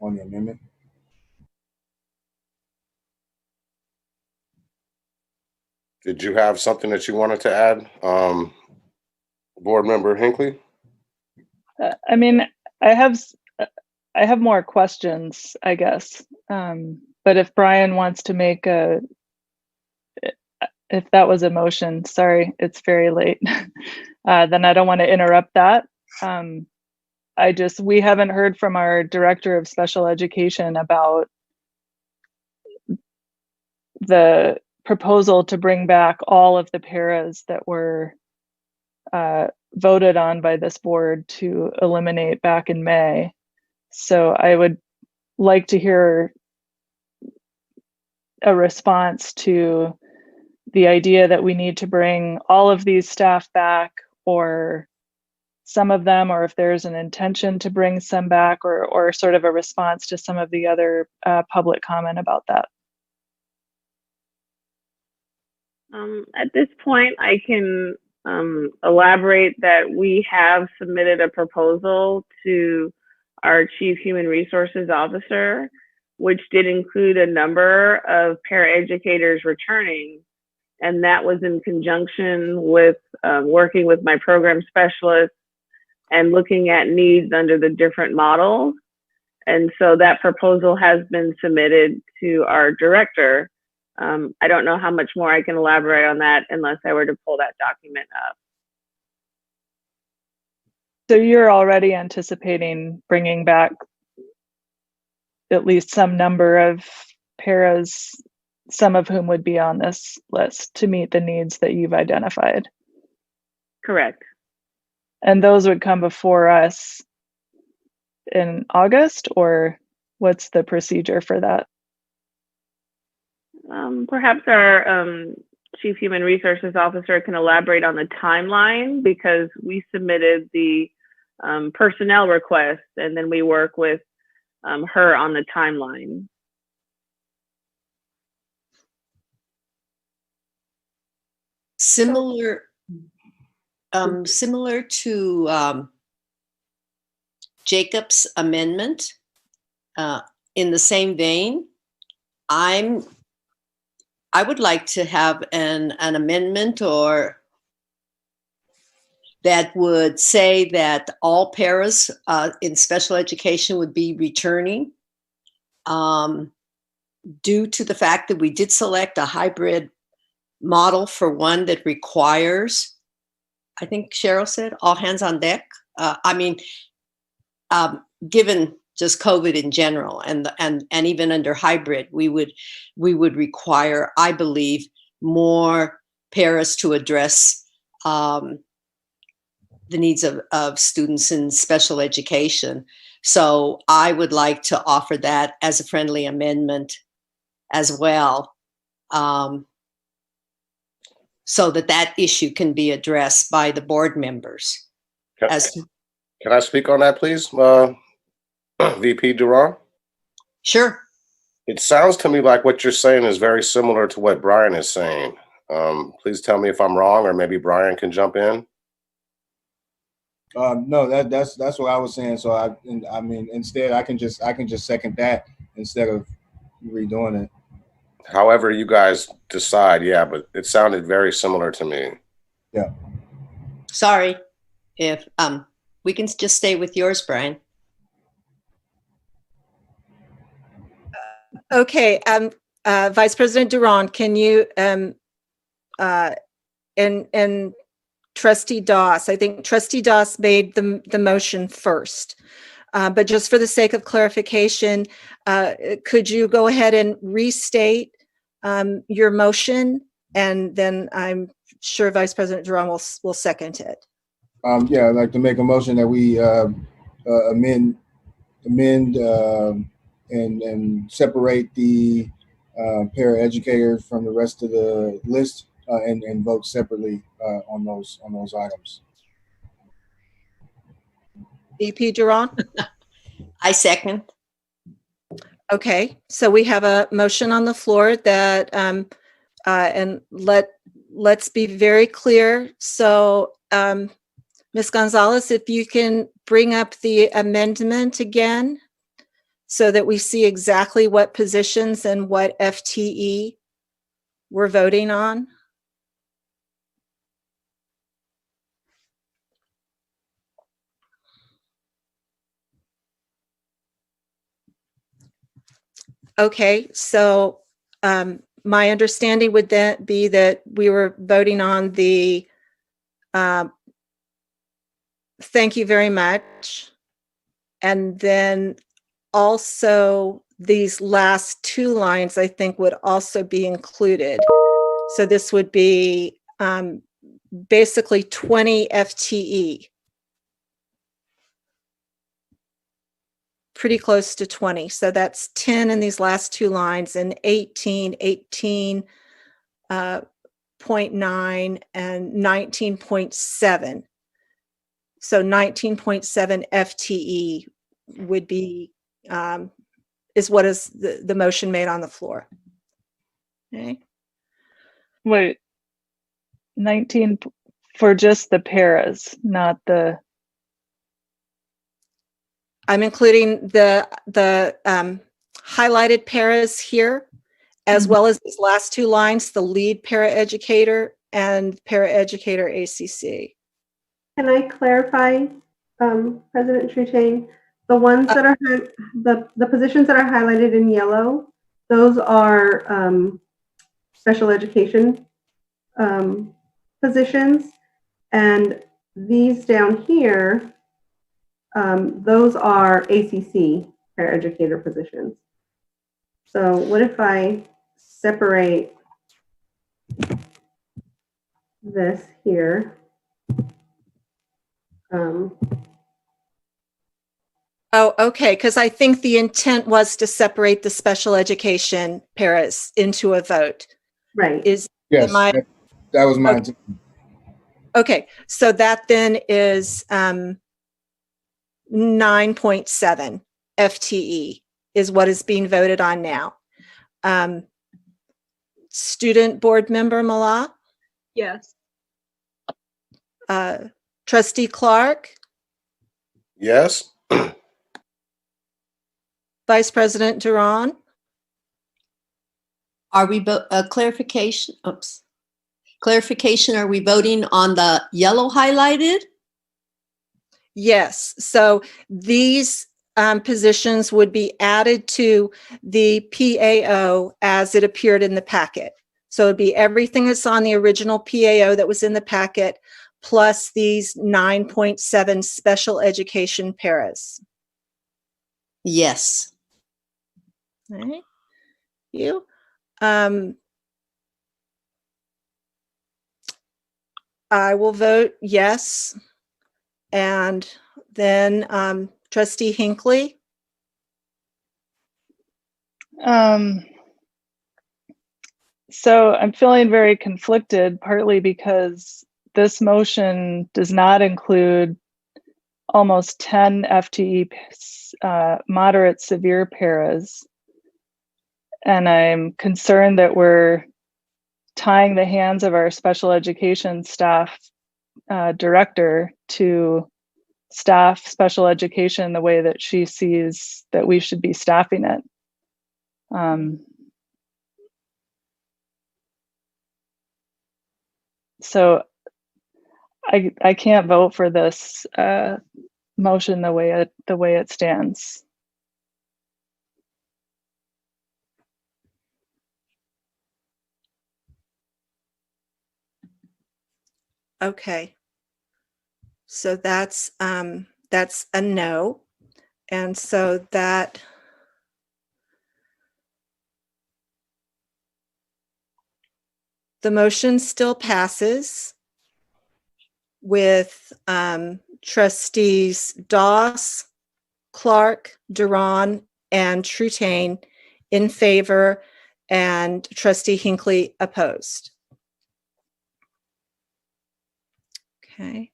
on the amendment. Did you have something that you wanted to add, Board Member Hinckley? I mean, I have more questions, I guess. But if Brian wants to make if that was a motion, sorry, it's very late, then I don't want to interrupt that. We haven't heard from our director of special education about the proposal to bring back all of the paras that were voted on by this board to eliminate back in May. So I would like to hear a response to the idea that we need to bring all of these staff back, or some of them, or if there's an intention to bring some back, or sort of a response to some of the other public comment about that. At this point, I can elaborate that we have submitted a proposal to our Chief Human Resources Officer, which did include a number of paraeducators returning. And that was in conjunction with working with my program specialists and looking at needs under the different models. And so that proposal has been submitted to our director. I don't know how much more I can elaborate on that unless I were to pull that document up. So you're already anticipating bringing back at least some number of paras, some of whom would be on this list to meet the needs that you've identified. Correct. And those would come before us in August, or what's the procedure for that? Perhaps our Chief Human Resources Officer can elaborate on the timeline, because we submitted the personnel request and then we work with her on the timeline. Similar to Jacob's amendment, in the same vein, I would like to have an amendment or that would say that all paras in special education would be returning, due to the fact that we did select a hybrid model for one that requires, I think Cheryl said, all hands on deck. Given just COVID in general, and even under hybrid, we would require, I believe, more paras to address the needs of students in special education. So I would like to offer that as a friendly amendment as well, so that issue can be addressed by the board members. Can I speak on that, please? VP Duran? Sure. It sounds to me like what you're saying is very similar to what Brian is saying. Please tell me if I'm wrong, or maybe Brian can jump in. No, that's what I was saying. So I mean, instead, I can just second that instead of redoing it. However you guys decide, yeah, but it sounded very similar to me. Yeah. Sorry, if we can just stay with yours, Brian. Okay, Vice President Durand, can you, and Trustee Doss, I think Trustee Doss made the motion first. But just for the sake of clarification, could you go ahead and restate your motion? And then I'm sure Vice President Durand will second it. Yeah, I'd like to make a motion that we amend and separate the paraeducators from the rest of the list and vote separately on those items. VP Durand? I second. Okay, so we have a motion on the floor that, and let's be very clear. So, Ms. Gonzalez, if you can bring up the amendment again so that we see exactly what positions and what FTE we're voting on. Okay, so my understanding would then be that we were voting on the, thank you very much. And then also these last two lines, I think, would also be included. So this would be basically 20 FTE. Pretty close to 20. So that's 10 in these last two lines and 18, 18.9 and 19.7. So 19.7 FTE would be, is what is the motion made on the floor. Okay. Wait, 19 for just the paras, not the. I'm including the highlighted paras here, as well as these last two lines, the lead paraeducator and paraeducator ACC. Can I clarify, President Trutain? The ones that are the positions that are highlighted in yellow, those are special education positions, and these down here, those are ACC paraeducator positions. So what if I separate this here? Oh, okay, because I think the intent was to separate the special education paras into a vote. Right. Yes, that was my intent. Okay, so that then is 9.7 FTE is what is being voted on now. Student board member Mala? Yes. Trustee Clark? Yes. Vice President Durand? Are we clarification? Oops. Clarification, are we voting on the yellow highlighted? Yes, so these positions would be added to the PAO as it appeared in the packet. So it'd be everything that's on the original PAO that was in the packet, plus these 9.7 special education paras. Yes. All right. You? I will vote yes. And then Trustee Hinckley? So I'm feeling very conflicted, partly because this motion does not include almost 10 FTE moderate severe paras. And I'm concerned that we're tying the hands of our special education staff director to staff special education the way that she sees that we should be staffing it. So I can't vote for this motion the way it stands. Okay. So that's a no. And so that the motion still passes with trustees Doss, Clark, Duran, and Trutain in favor, and trustee Hinckley opposed. Okay.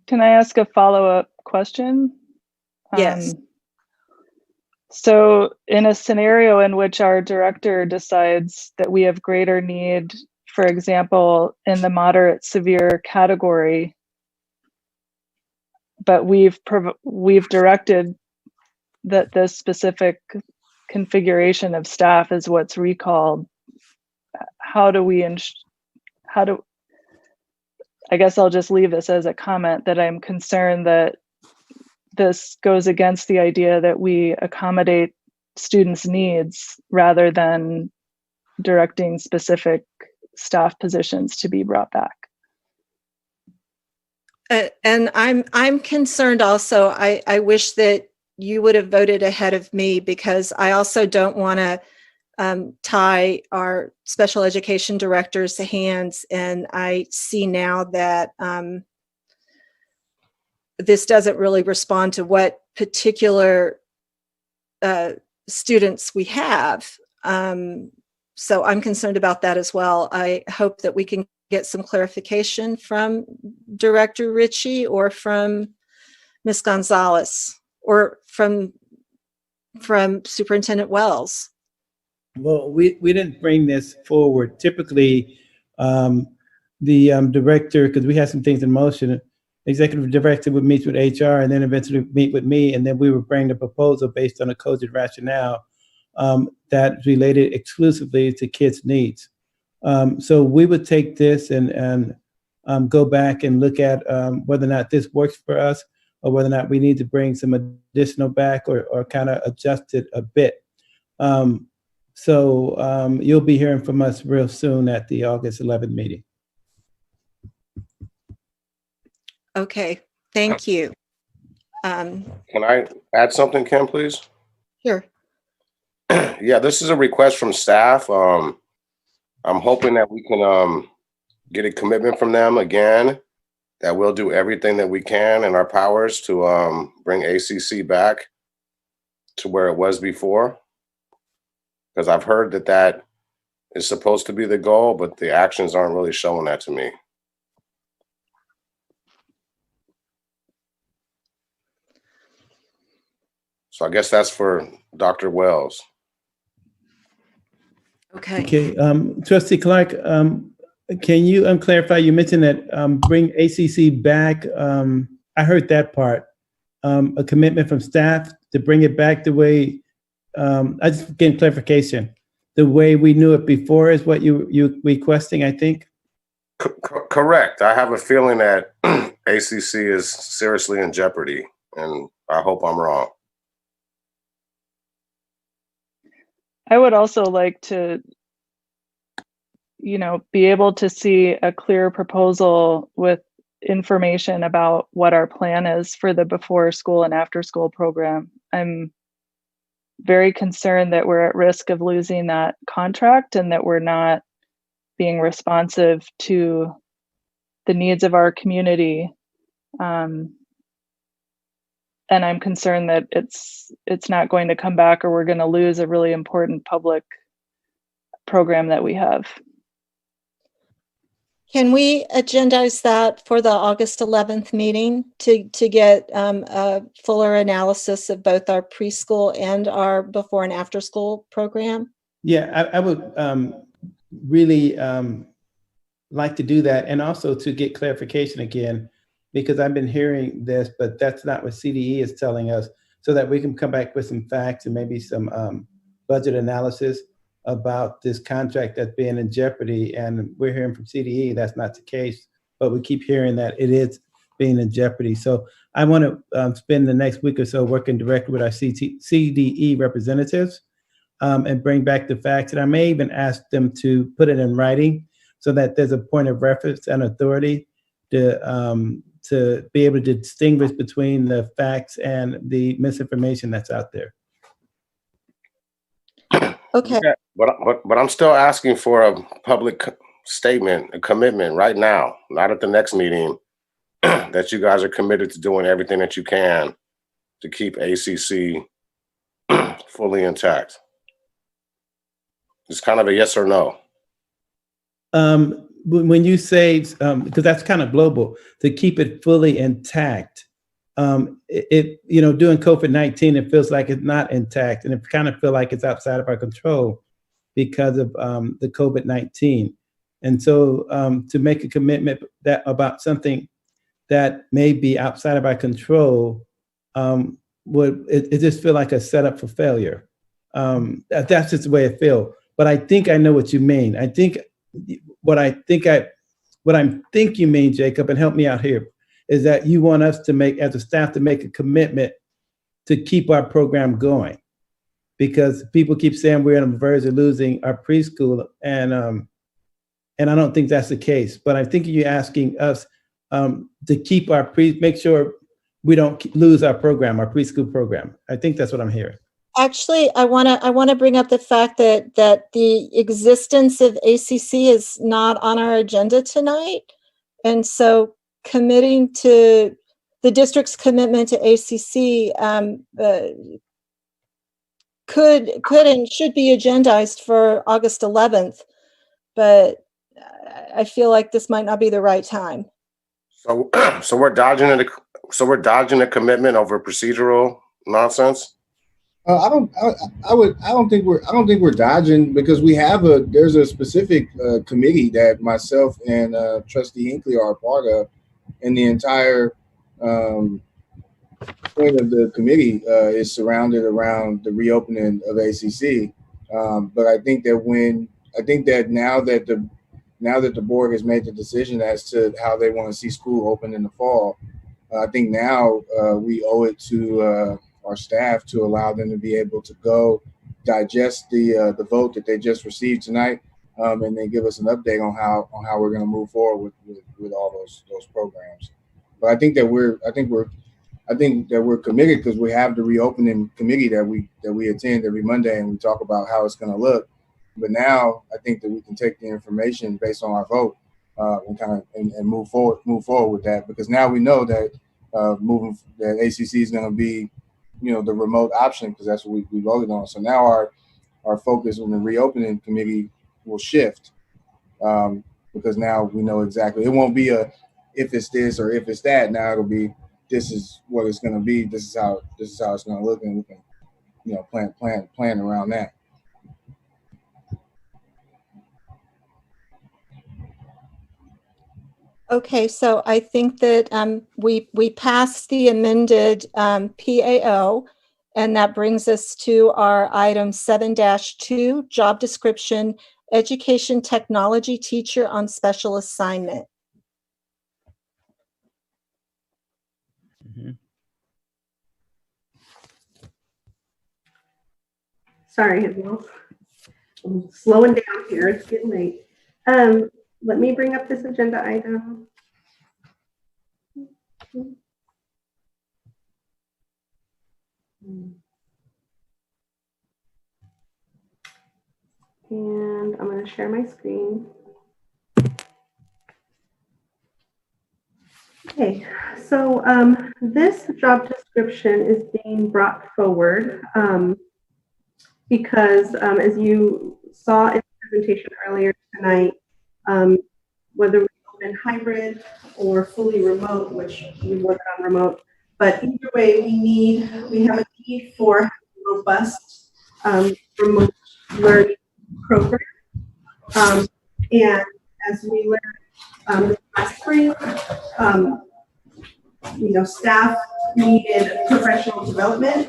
Can I ask a follow-up question? Yes. So in a scenario in which our director decides that we have greater need, for example, in the moderate severe category, but we've directed that this specific configuration of staff is what's recalled, I guess I'll just leave this as a comment that I'm concerned that this goes against the idea that we accommodate students' needs rather than directing specific staff positions to be brought back. And I'm concerned also. I wish that you would have voted ahead of me, because I also don't want to tie our special education director's hands. And I see now that this doesn't really respond to what particular students we have. So I'm concerned about that as well. I hope that we can get some clarification from Director Ritchie or from Ms. Gonzalez or from Superintendent Wells. Well, we didn't bring this forward. Typically, the director, because we had some things in motion, executive director would meet with HR and then eventually meet with me, and then we would bring the proposal based on a cogent rationale that related exclusively to kids' needs. So we would take this and go back and look at whether or not this works for us, or whether or not we need to bring some additional back or kind of adjust it a bit. So you'll be hearing from us real soon at the August 11th meeting. Okay, thank you. Can I add something, Kim, please? Sure. Yeah, this is a request from staff. I'm hoping that we can get a commitment from them again, that we'll do everything that we can in our powers to bring ACC back to where it was before. Because I've heard that that is supposed to be the goal, but the actions aren't really showing that to me. So I guess that's for Dr. Wells. Okay. Okay, Trustee Clark, can you clarify? You mentioned that bring ACC back. I heard that part. A commitment from staff to bring it back the way. I just getting clarification. The way we knew it before is what you requesting, I think. Correct. I have a feeling that ACC is seriously in jeopardy, and I hope I'm wrong. I would also like to, be able to see a clear proposal with information about what our plan is for the before school and after school program. I'm very concerned that we're at risk of losing that contract and that we're not being responsive to the needs of our community. And I'm concerned that it's not going to come back, or we're going to lose a really important public program that we have. Can we agendize that for the August 11th meeting to get a fuller analysis of both our preschool and our before and after school program? Yeah, I would really like to do that, and also to get clarification again, because I've been hearing this, but that's not what CDE is telling us, so that we can come back with some facts and maybe some budget analysis about this contract that's being in jeopardy. And we're hearing from CDE that's not the case, but we keep hearing that it is being in jeopardy. So I want to spend the next week or so working directly with our CDE representatives and bring back the facts. And I may even ask them to put it in writing so that there's a point of reference and authority to be able to distinguish between the facts and the misinformation that's out there. Okay. Yeah, but I'm still asking for a public statement, a commitment right now, not at the next meeting, that you guys are committed to doing everything that you can to keep ACC fully intact. It's kind of a yes or no. When you say, because that's kind of global, to keep it fully intact, during COVID-19, it feels like it's not intact, and it kind of feels like it's outside of our control because of the COVID-19. And so to make a commitment about something that may be outside of our control, it just feel like a setup for failure. That's just the way it feels. But I think I know what you mean. I think what I think you mean, Jacob, and help me out here, is that you want us to make, as a staff, to make a commitment to keep our program going, because people keep saying we're on the verge of losing our preschool, and I don't think that's the case. But I think you're asking us to keep our make sure we don't lose our program, our preschool program. I think that's what I'm hearing. Actually, I want to bring up the fact that the existence of ACC is not on our agenda tonight, and so committing to the district's commitment to ACC could and should be agendized for August 11th, but I feel like this might not be the right time. So we're dodging it. So we're dodging a commitment over procedural nonsense. I don't think we're dodging, because there's a specific committee that myself and Trustee Hinckley are a part of, and the entire point of the committee is surrounded around the reopening of ACC. But I think that now that the board has made the decision as to how they want to see school open in the fall, I think now we owe it to our staff to allow them to be able to go digest the vote that they just received tonight, and then give us an update on how we're going to move forward with all those programs. But I think that we're committed, because we have the reopening committee that we attend every Monday, and we talk about how it's going to look. But now I think that we can take the information based on our vote and move forward with that, because now we know that that ACC is going to be, the remote option, because that's what we voted on. So now our focus on the reopening committee will shift, because now we know exactly. It won't be a if it's this or if it's that. Now it'll be, this is what it's going to be. This is how it's going to look, and we can plan around that. Okay, so I think that we passed the amended PAO, and that brings us to our item 7-2, job description, education technology teacher on special assignment. Mm-hmm. Sorry, I'm slowing down here. It's getting late. Let me bring up this agenda item. And I'm going to share my screen. Okay, so this job description is being brought forward because as you saw in the presentation earlier tonight, whether we and hybrid or fully remote, which we work on remote. But either way, we have a need for a robust remote learning program. And as we learned this last spring, staff needed professional development.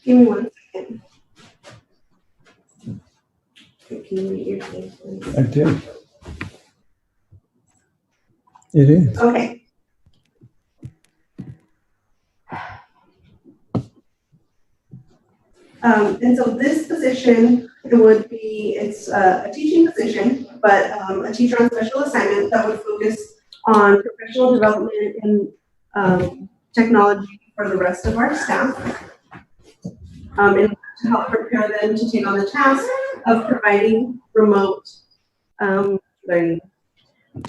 Give me 1 second. Okay, can you read your thing, please? I did. It is. Okay. And so this position, it's a teaching position, but a teacher on special assignment that would focus on professional development and technology for the rest of our staff. And to help prepare them to take on the task of providing remote learning.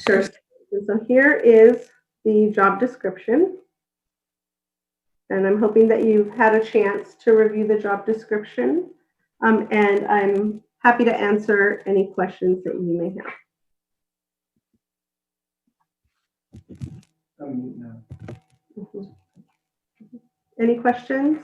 Sure. And so here is the job description. And I'm hoping that you've had a chance to review the job description. And I'm happy to answer any questions that you may have. Any questions?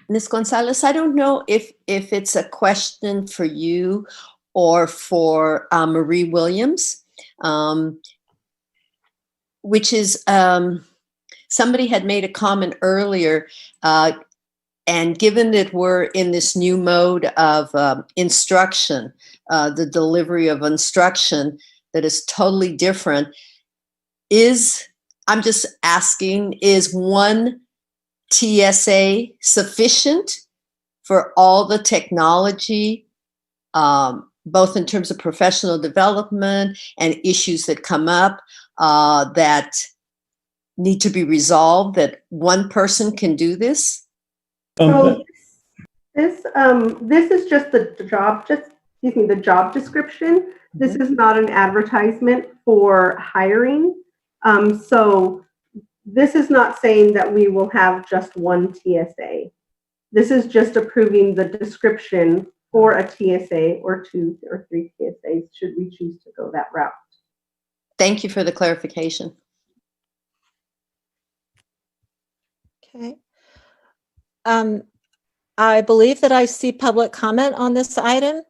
Ms. Gonzalez, I don't know if it's a question for you or for Marie Williams, which is somebody had made a comment earlier, and given that we're in this new mode of instruction, the delivery of instruction that is totally different, I'm just asking, is one TSA sufficient for all the technology, both in terms of professional development and issues that come up that need to be resolved, that one person can do this? So this is just the job description. This is not an advertisement for hiring. So this is not saying that we will have just one TSA. This is just approving the description for a TSA or 2 or 3 TSAs should we choose to go that route. Thank you for the clarification. Okay. I believe that I see public comment on this item.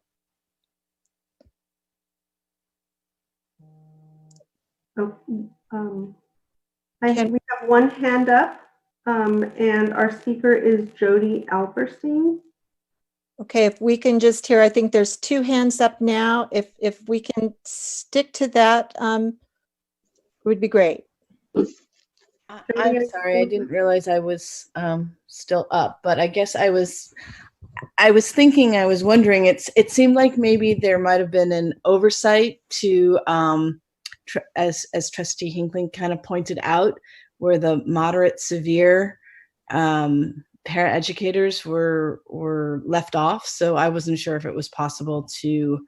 We have one hand up, and our speaker is Jody Alberstein. Okay, if we can just hear, I think there's 2 hands up now. If we can stick to that, it would be great. I'm sorry, I didn't realize I was still up, but I guess I was wondering, it seemed like maybe there might have been an oversight to, as Trustee Hinckley kind of pointed out, where the moderate severe paraeducators were left off. So I wasn't sure if it was possible to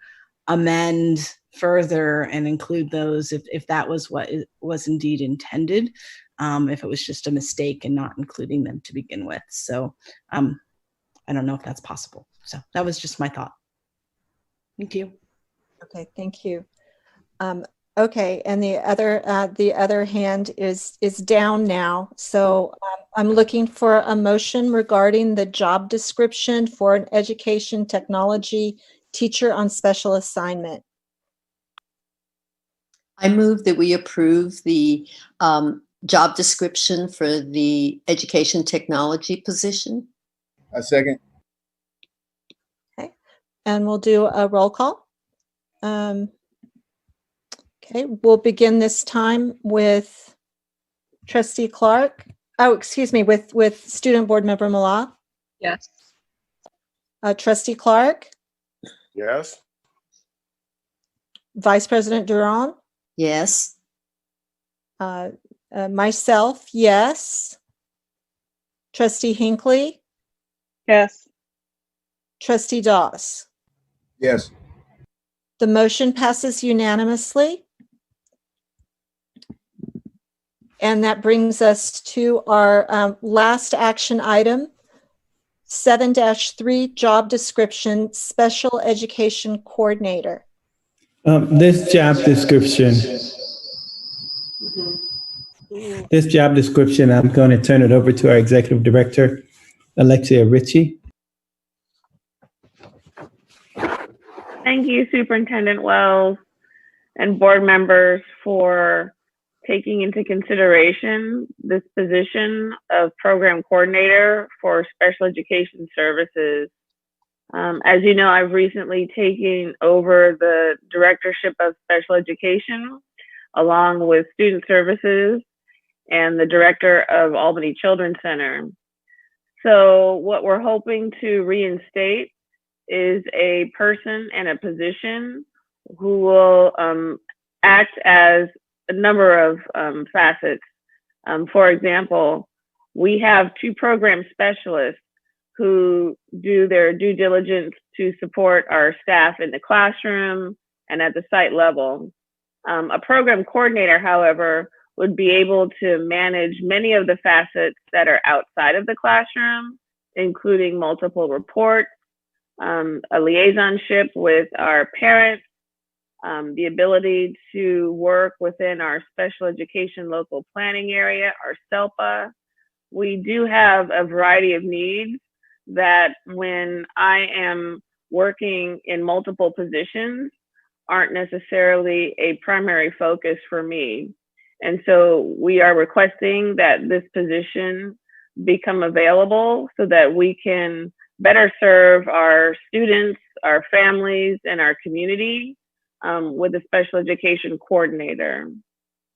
amend further and include those if that was what it was indeed intended. If it was just a mistake and not including them to begin with. So I don't know if that's possible. So that was just my thought. Thank you. Okay, thank you. Okay, and the other hand is down now. So I'm looking for a motion regarding the job description for an education technology teacher on special assignment. I move that we approve the job description for the education technology position. A second. Okay, and we'll do a roll call. Okay, we'll begin this time with Trustee Clark. Oh, excuse me, with Student Board Member Mallah. Yes. Trustee Clark. Yes. Vice President Durand. Yes. Myself, yes. Trustee Hinckley. Yes. Trustee Doss. Yes. The motion passes unanimously. And that brings us to our last action item. 7-3 job description, special education coordinator. This job description, I'm going to turn it over to our executive director, Alexia Ritchie. Thank you, Superintendent Wells and board members, for taking into consideration this position of program coordinator for special education services. As you know, I've recently taken over the directorship of special education along with student services and the director of Albany Children's Center. So what we're hoping to reinstate is a person and a position who will act as a number of facets. For example, we have 2 program specialists who do their due diligence to support our staff in the classroom and at the site level. A program coordinator, however, would be able to manage many of the facets that are outside of the classroom, including multiple reports, a liaisonship with our parents, the ability to work within our special education local planning area, our SELPA. We do have a variety of needs that, when I am working in multiple positions, aren't necessarily a primary focus for me. And so we are requesting that this position become available so that we can better serve our students, our families, and our community with a special education coordinator.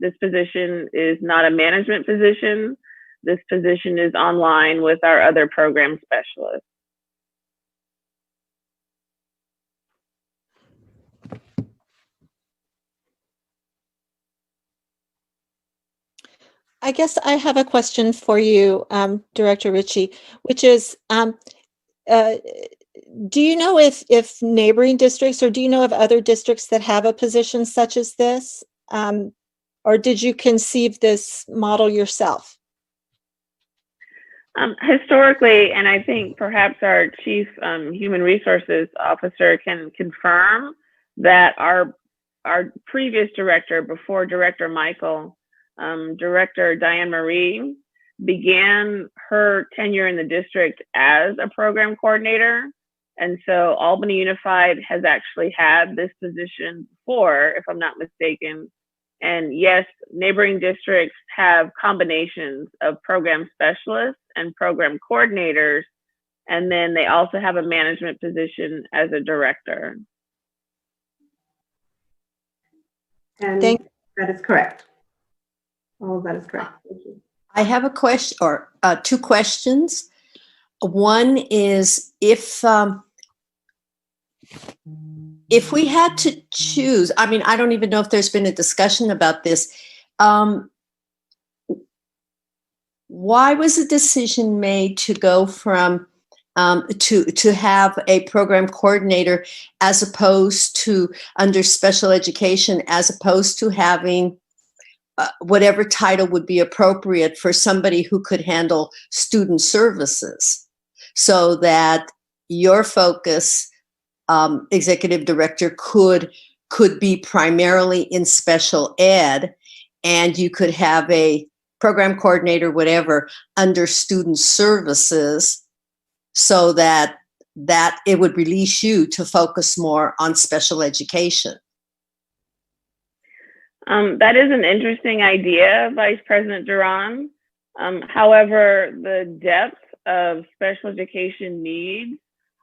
This position is not a management position. This position is online with our other program specialists. I guess I have a question for you, Director Ritchie, which is, do you know if neighboring districts, or do you know of other districts that have a position such as this? Or did you conceive this model yourself? Historically, and I think perhaps our Chief Human Resources Officer can confirm, that our previous director, before Director Michael, Director Diane Marie, began her tenure in the district as a program coordinator. And so Albany Unified has actually had this position before, if I'm not mistaken. And yes, neighboring districts have combinations of program specialists and program coordinators, and then they also have a management position as a director. And that is correct. All of that is correct. Thank you. I have a question, or 2 questions. One is, if we had to choose, I mean, I don't even know if there's been a discussion about this. Why was the decision made to go from to have a program coordinator, as opposed to, under special education, as opposed to having whatever title would be appropriate for somebody who could handle student services, so that your focus, executive director, could be primarily in special ed, and you could have a program coordinator, whatever, under student services, so that it would release you to focus more on special education? That is an interesting idea, Vice President Duran. However, the depth of special education needs,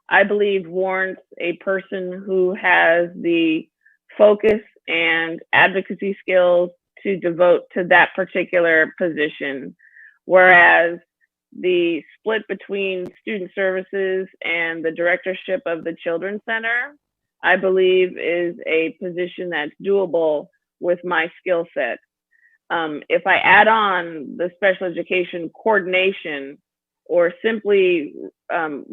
I believe, warrants a person who has the focus and advocacy skills to devote to that particular position. Whereas the split between student services and the directorship of the Children's Center, I believe, is a position that's doable with my skill set. If I add on the special education coordination, or simply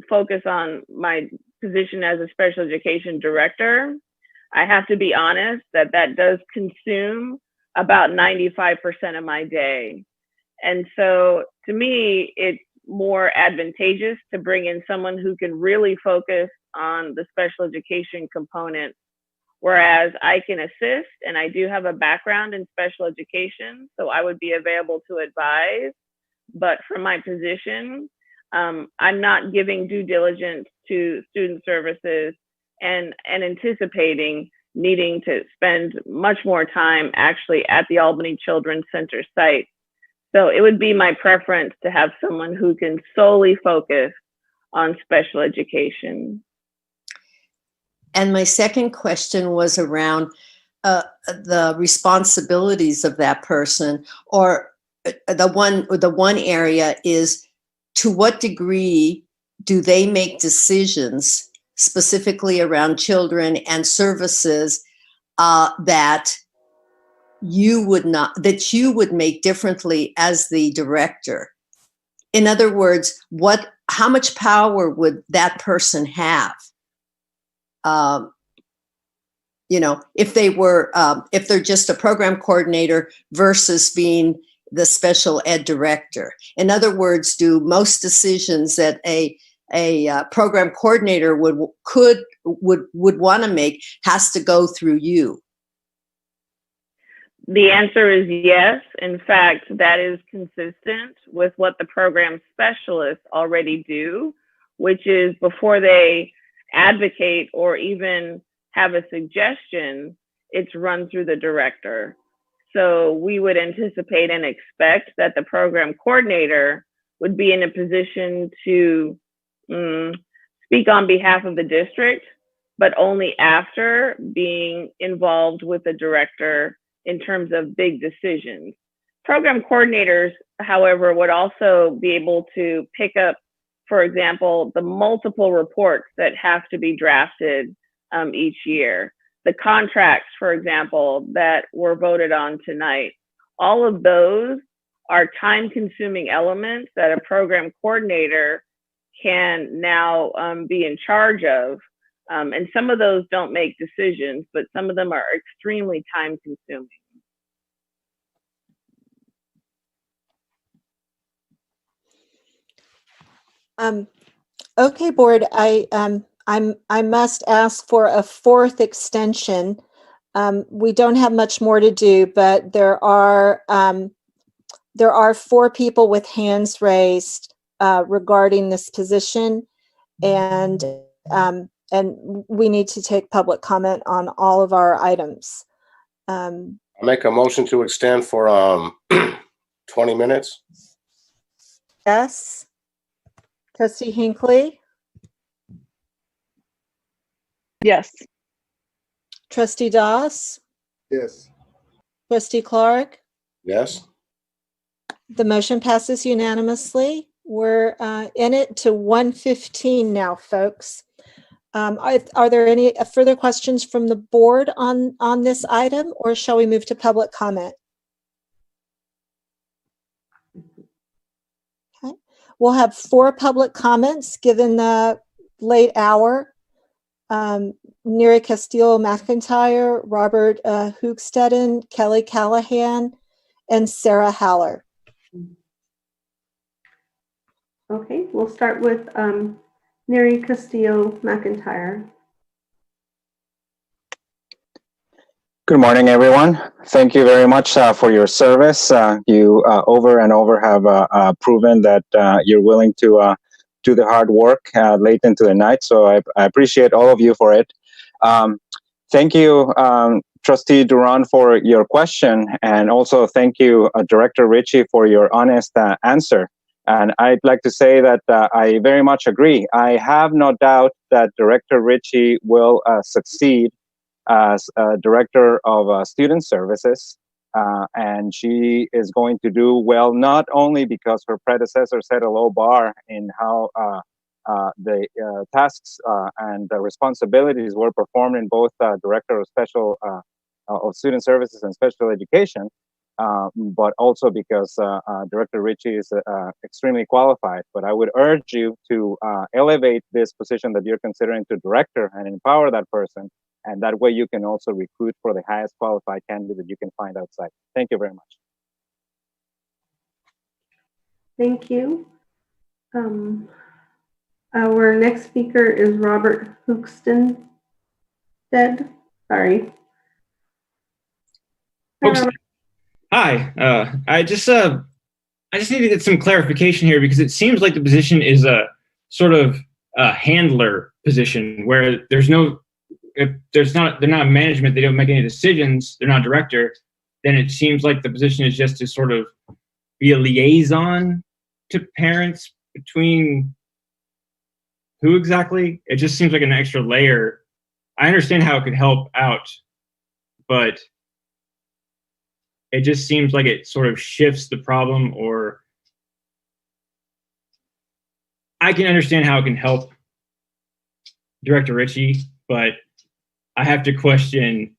focus on my position as a special education director, I have to be honest that does consume about 95% of my day. And so to me, it more advantageous to bring in someone who can really focus on the special education component, whereas I can assist, and I do have a background in special education, so I would be available to advise. But from my position, I'm not giving due diligence to student services and anticipating needing to spend much more time actually at the Albany Children's Center site. So it would be my preference to have someone who can solely focus on special education. And my second question was around the responsibilities of that person, or the one area is, to what degree do they make decisions specifically around children and services that you would make differently as the director? In other words, how much power would that person have? If they're just a program coordinator versus being the special ed director. In other words, do most decisions that a program coordinator would want to make has to go through you? The answer is yes. In fact, that is consistent with what the program specialists already do, which is before they advocate or even have a suggestion, it's run through the director. So we would anticipate and expect that the program coordinator would be in a position to speak on behalf of the district, but only after being involved with the director in terms of big decisions. Program coordinators, however, would also be able to pick up, for example, the multiple reports that have to be drafted each year. The contracts, for example, that were voted on tonight, all of those are time-consuming elements that a program coordinator can now be in charge of. And some of those don't make decisions, but some of them are extremely time-consuming. Okay, board. I must ask for a fourth extension. We don't have much more to do, but there are 4 people with hands raised regarding this position, and we need to take public comment on all of our items. I make a motion to extend for 20 minutes. Yes. Trustee Hinckley? Yes. Trustee Doss? Yes. Trustee Clark? Yes. The motion passes unanimously. We're in it to 1:15 now, folks. Are there any further questions from the board on this item, or shall we move to public comment? Okay. We'll have 4 public comments given the late hour. Neri Castillo-McIntyre, Robert Hoogsteden, Kelly Callahan, and Sarah Haller. Okay, we'll start with Neri Castillo-McIntyre. Good morning, everyone. Thank you very much for your service. You over and over have proven that you're willing to do the hard work late into the night. So I appreciate all of you for it. Thank you, Trustee Duran, for your question. And also thank you, Director Ritchie, for your honest answer. And I'd like to say that I very much agree. I have no doubt that Director Ritchie will succeed as Director of Student Services. And she is going to do well, not only because her predecessor set a low bar in how the tasks and the responsibilities were performed in both Director of Student Services and Special Education, but also because Director Ritchie is extremely qualified. But I would urge you to elevate this position that you're considering to Director and empower that person. And that way you can also recruit for the highest qualified candidate you can find outside. Thank you very much. Thank you. Our next speaker is Robert Hookston. Sorry. Hi. I just need to get some clarification here because it seems like the position is a sort of a handler position where there's no, if they're not management, they don't make any decisions, they're not director, then it seems like the position is just to sort of be a liaison to parents between who exactly? It just seems like an extra layer. I understand how it could help out, but it just seems like it sort of shifts the problem, or I can understand how it can help Director Ritchie, but I have to question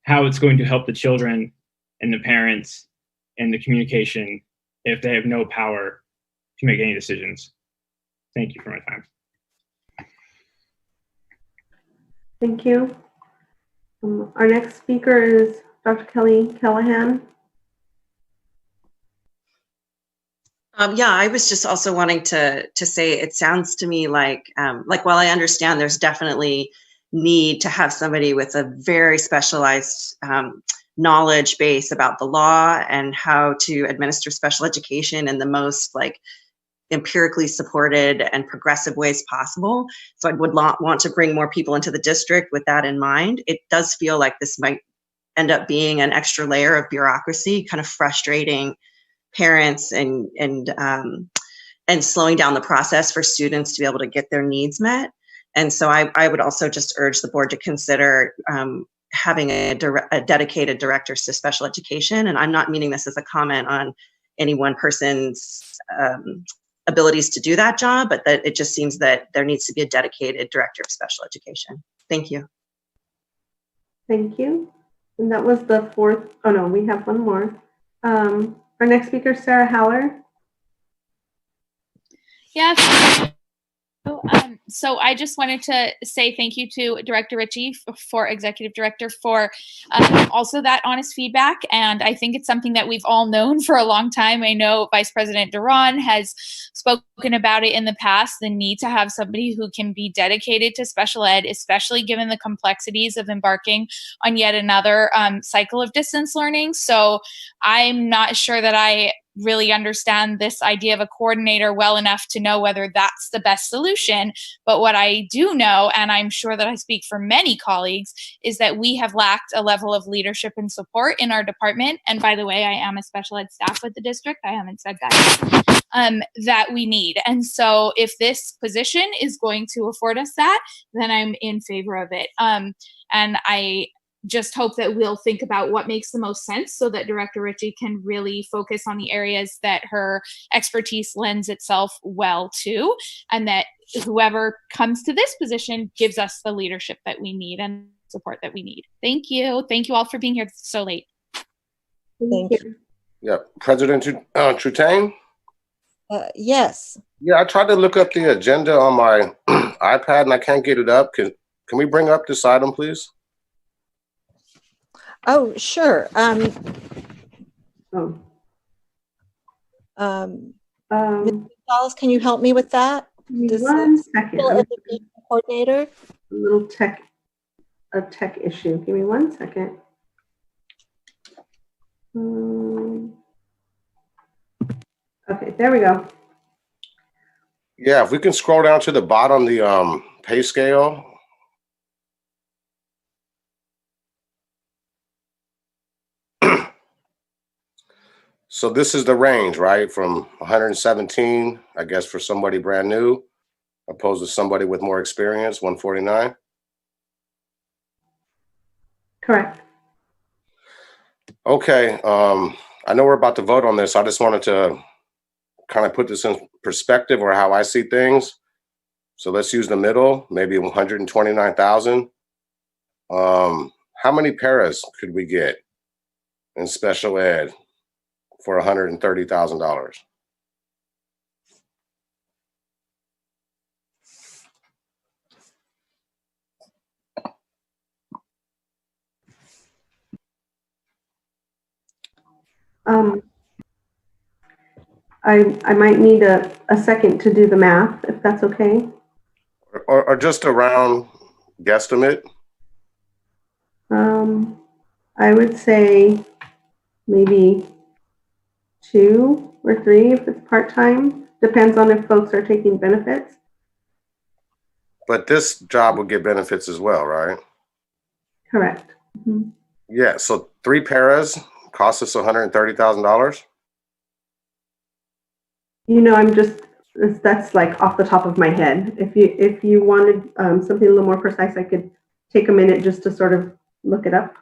how it's going to help the children and the parents and the communication if they have no power to make any decisions. Thank you for my time. Thank you. Our next speaker is Dr. Kelly Callahan. Yeah, I was just also wanting to say it sounds to me like while I understand there's definitely need to have somebody with a very specialized knowledge base about the law and how to administer special education in the most like empirically supported and progressive ways possible. So I would want to bring more people into the district with that in mind. It does feel like this might end up being an extra layer of bureaucracy, kind of frustrating parents and slowing down the process for students to be able to get their needs met. And so I would also just urge the board to consider having a dedicated director to special education. And I'm not meaning this as a comment on any one person's abilities to do that job, but that it just seems that there needs to be a dedicated director of special education. Thank you. Thank you. And that was the fourth. Oh no, we have one more. Our next speaker, Sarah Haller. Yes. So I just wanted to say thank you to Director Ritchie for Executive Director for also that honest feedback. And I think it's something that we've all known for a long time. I know Vice President Duran has spoken about it in the past, the need to have somebody who can be dedicated to special ed, especially given the complexities of embarking on yet another cycle of distance learning. So I'm not sure that I really understand this idea of a coordinator well enough to know whether that's the best solution. But what I do know, and I'm sure that I speak for many colleagues, is that we have lacked a level of leadership and support in our department. And by the way, I am a special ed staff with the district. I haven't said that. That we need. And so if this position is going to afford us that, then I'm in favor of it. And I just hope that we'll think about what makes the most sense so that Director Ritchie can really focus on the areas that her expertise lends itself well to, and that whoever comes to this position gives us the leadership that we need and support that we need. Thank you. Thank you all for being here so late. Thank you. Yeah, President Trutain? Yes. Yeah, I tried to look up the agenda on my iPad and I can't get it up. Can we bring up this item, please? Oh, sure. Ms. Gonzalez, can you help me with that? One second. Education coordinator. A little tech issue. Give me 1 second. Okay, there we go. Yeah, if we can scroll down to the bottom, the pay scale. So this is the range, right? From 117, I guess, for somebody brand new, opposed to somebody with more experience, 149. Correct. Okay, I know we're about to vote on this. I just wanted to kind of put this in perspective or how I see things. So let's use the middle, maybe 129,000. How many paras could we get in special ed for $130,000? I might need a second to do the math, if that's okay. Or just a round guesstimate? I would say maybe 2 or 3 if it's part-time. Depends on if folks are taking benefits. But this job would get benefits as well, right? Correct. Mm-hmm. Yeah, so 3 paras cost us $130,000. You know, that's like off the top of my head. If you wanted something a little more precise, I could take a minute just to sort of look it up.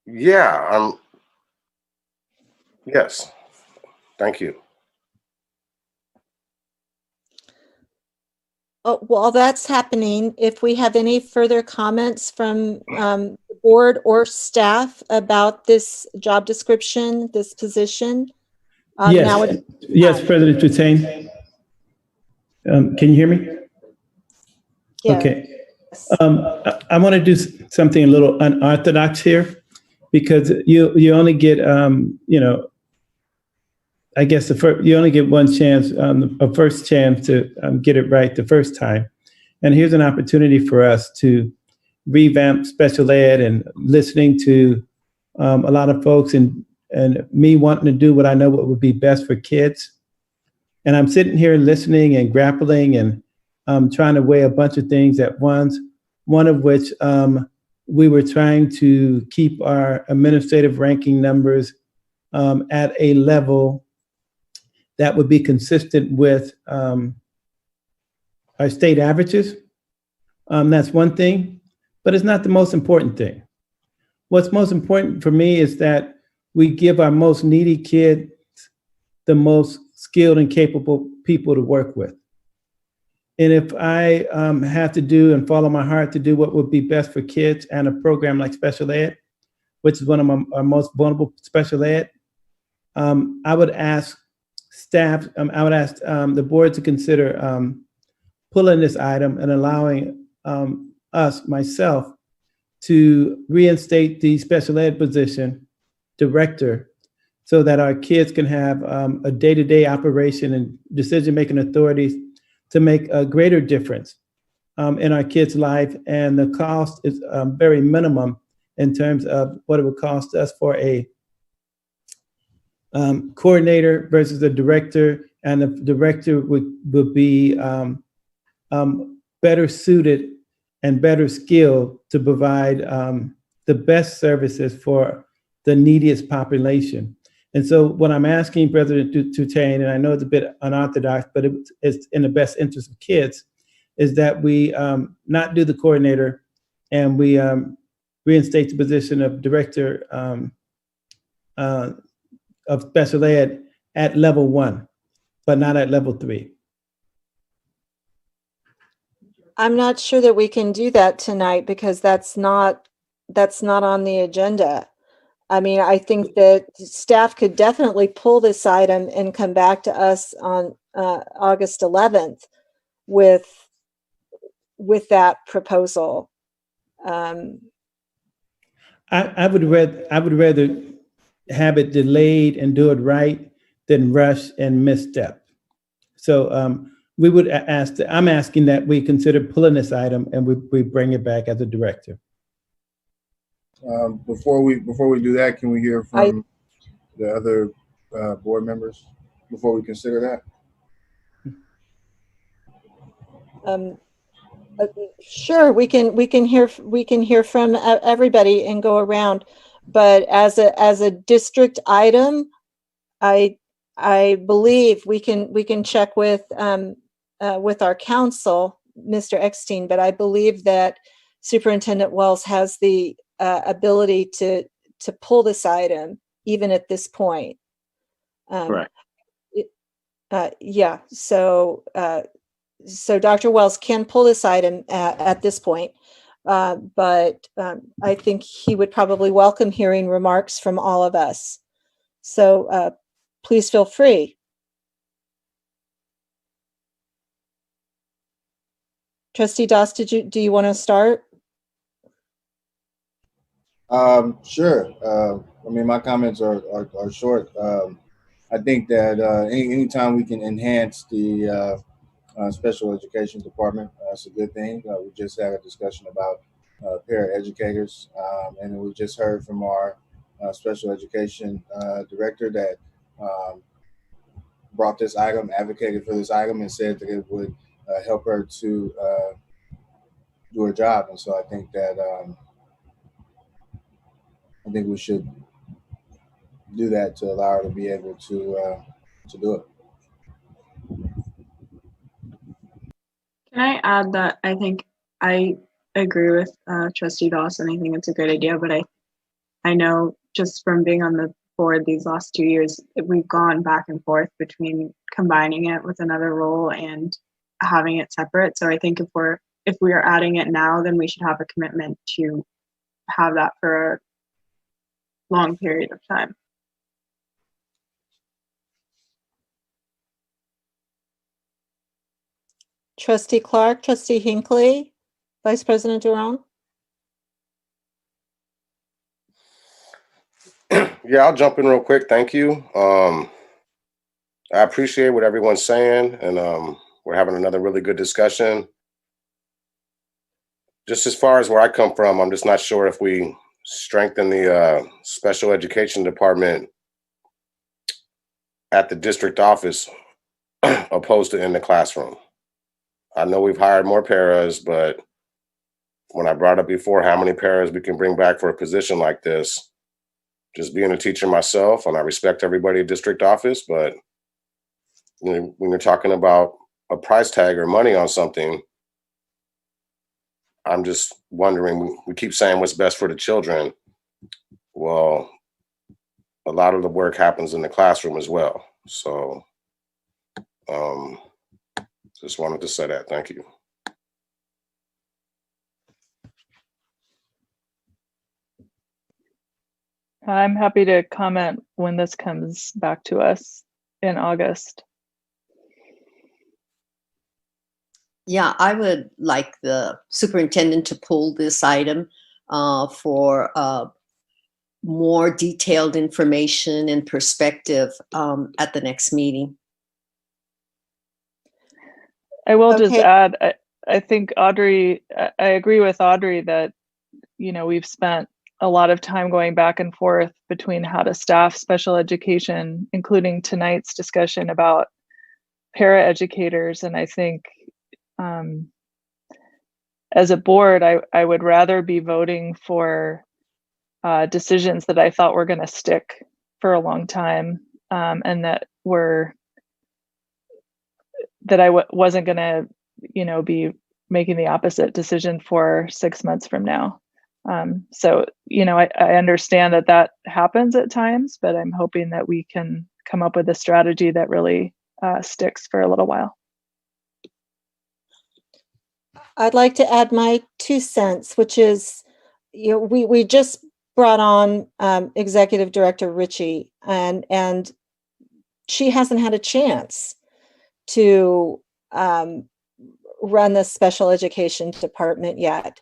Yeah, yes, thank you. Oh, while that's happening, if we have any further comments from the board or staff about this job description, this position? Yes, yes, President Tutain. Can you hear me? Yeah. Okay. I want to do something a little unorthodox here, because you only get I guess you only get one chance, a first chance to get it right the first time. And here's an opportunity for us to revamp special ed, and listening to a lot of folks and me wanting to do what I know what would be best for kids. And I'm sitting here listening and grappling and trying to weigh a bunch of things at once, one of which we were trying to keep our administrative ranking numbers at a level that would be consistent with our state averages. That's one thing, but it's not the most important thing. What's most important for me is that we give our most needy kids the most skilled and capable people to work with. And if I have to do and follow my heart to do what would be best for kids and a program like special ed, which is one of our most vulnerable special ed, I would ask staff, I would ask the board to consider pulling this item and allowing myself, to reinstate the special ed position director, so that our kids can have a day-to-day operation and decision-making authorities to make a greater difference in our kids' life. And the cost is very minimum in terms of what it would cost us for a coordinator versus a director, and the director would be better suited and better skilled to provide the best services for the neediest population. And so what I'm asking President Tutain, and I know it's a bit unorthodox, but it's in the best interest of kids, is that we not do the coordinator, and we reinstate the position of director of special ed at level 1, but not at level 3. I'm not sure that we can do that tonight, because that's not on the agenda. I mean, I think that staff could definitely pull this item and come back to us on August 11th with that proposal. I would rather have it delayed and do it right than rush and misstep. So we would I'm asking that we consider pulling this item and we bring it back as a director. Before we do that, can we hear from the other board members before we consider that? Sure, we can hear from everybody and go around, but as a district item, I believe we can check with our council, Mr. Eckstein, but I believe that Superintendent Wells has the ability to pull this item even at this point. Correct. Yeah. So Dr. Wells can pull this item at this point, but I think he would probably welcome hearing remarks from all of us. So please feel free. Trustee Doss, do you want to start? Sure. I mean, my comments are short. I think that anytime we can enhance the special education department, that's a good thing. We just had a discussion about paraeducators, and we just heard from our special education director that um, brought this item, advocated for this item, and said that it would help her to do her job. And so I think that I think we should do that to allow her to be able to do it. Can I add that I think I agree with Trustee Dawson. I think it's a great idea, but I know just from being on the board these last 2 years, we've gone back and forth between combining it with another role and having it separate. So I think if we are adding it now, then we should have a commitment to have that for a long period of time. Trustee Clark, Trustee Hinckley, Vice President Durant. Yeah, I'll jump in real quick. Thank you. I appreciate what everyone's saying, and we're having another really good discussion. Just as far as where I come from, I'm just not sure if we strengthen the special education department at the district office opposed to in the classroom. I know we've hired more paras, but when I brought up before how many paras we can bring back for a position like this, just being a teacher myself, and I respect everybody at district office, but when you're talking about a price tag or money on something, I'm just wondering, we keep saying what's best for the children. Well, a lot of the work happens in the classroom as well. So just wanted to say that. Thank you. I'm happy to comment when this comes back to us in August. Yeah, I would like the superintendent to pull this item for more detailed information and perspective at the next meeting. I will just add, I think Audrey, I agree with Audrey that, we've spent a lot of time going back and forth between how to staff special education, including tonight's discussion about paraeducators. And I think as a board, I would rather be voting for decisions that I thought were going to stick for a long time, and that I wasn't going to, be making the opposite decision for 6 months from now. So, I understand that happens at times, but I'm hoping that we can come up with a strategy that really sticks for a little while. I'd like to add my 2 cents, which is, we just brought on Executive Director Ritchie, and she hasn't had a chance to run the special education department yet.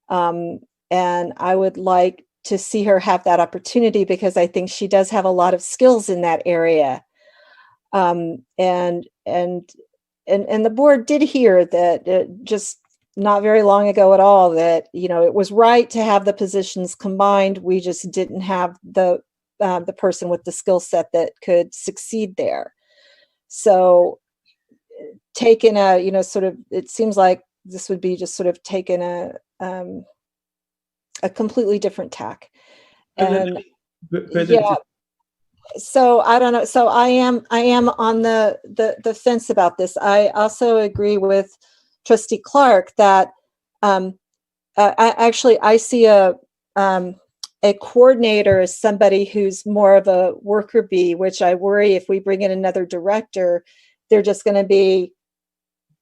And I would like to see her have that opportunity because I think she does have a lot of skills in that area. And the board did hear that just not very long ago at all that, it was right to have the positions combined. We just didn't have the person with the skill set that could succeed there. So taking it seems like this would be just sort of taking a completely different tack. And yeah, so I don't know. So I am on the fence about this. I also agree with Trustee Clark that I see a coordinator as somebody who's more of a worker bee, which I worry if we bring in another director, they're just going to be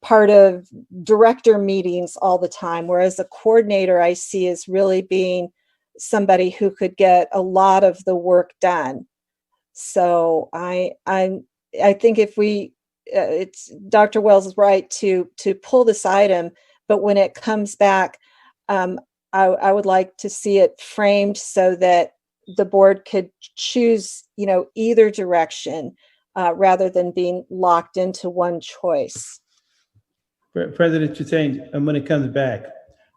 part of director meetings all the time. Whereas a coordinator I see as really being somebody who could get a lot of the work done. So I think if it's Dr. Wells is right to pull this item, but when it comes back, I would like to see it framed so that the board could choose, either direction rather than being locked into one choice. President Chastain, and when it comes back,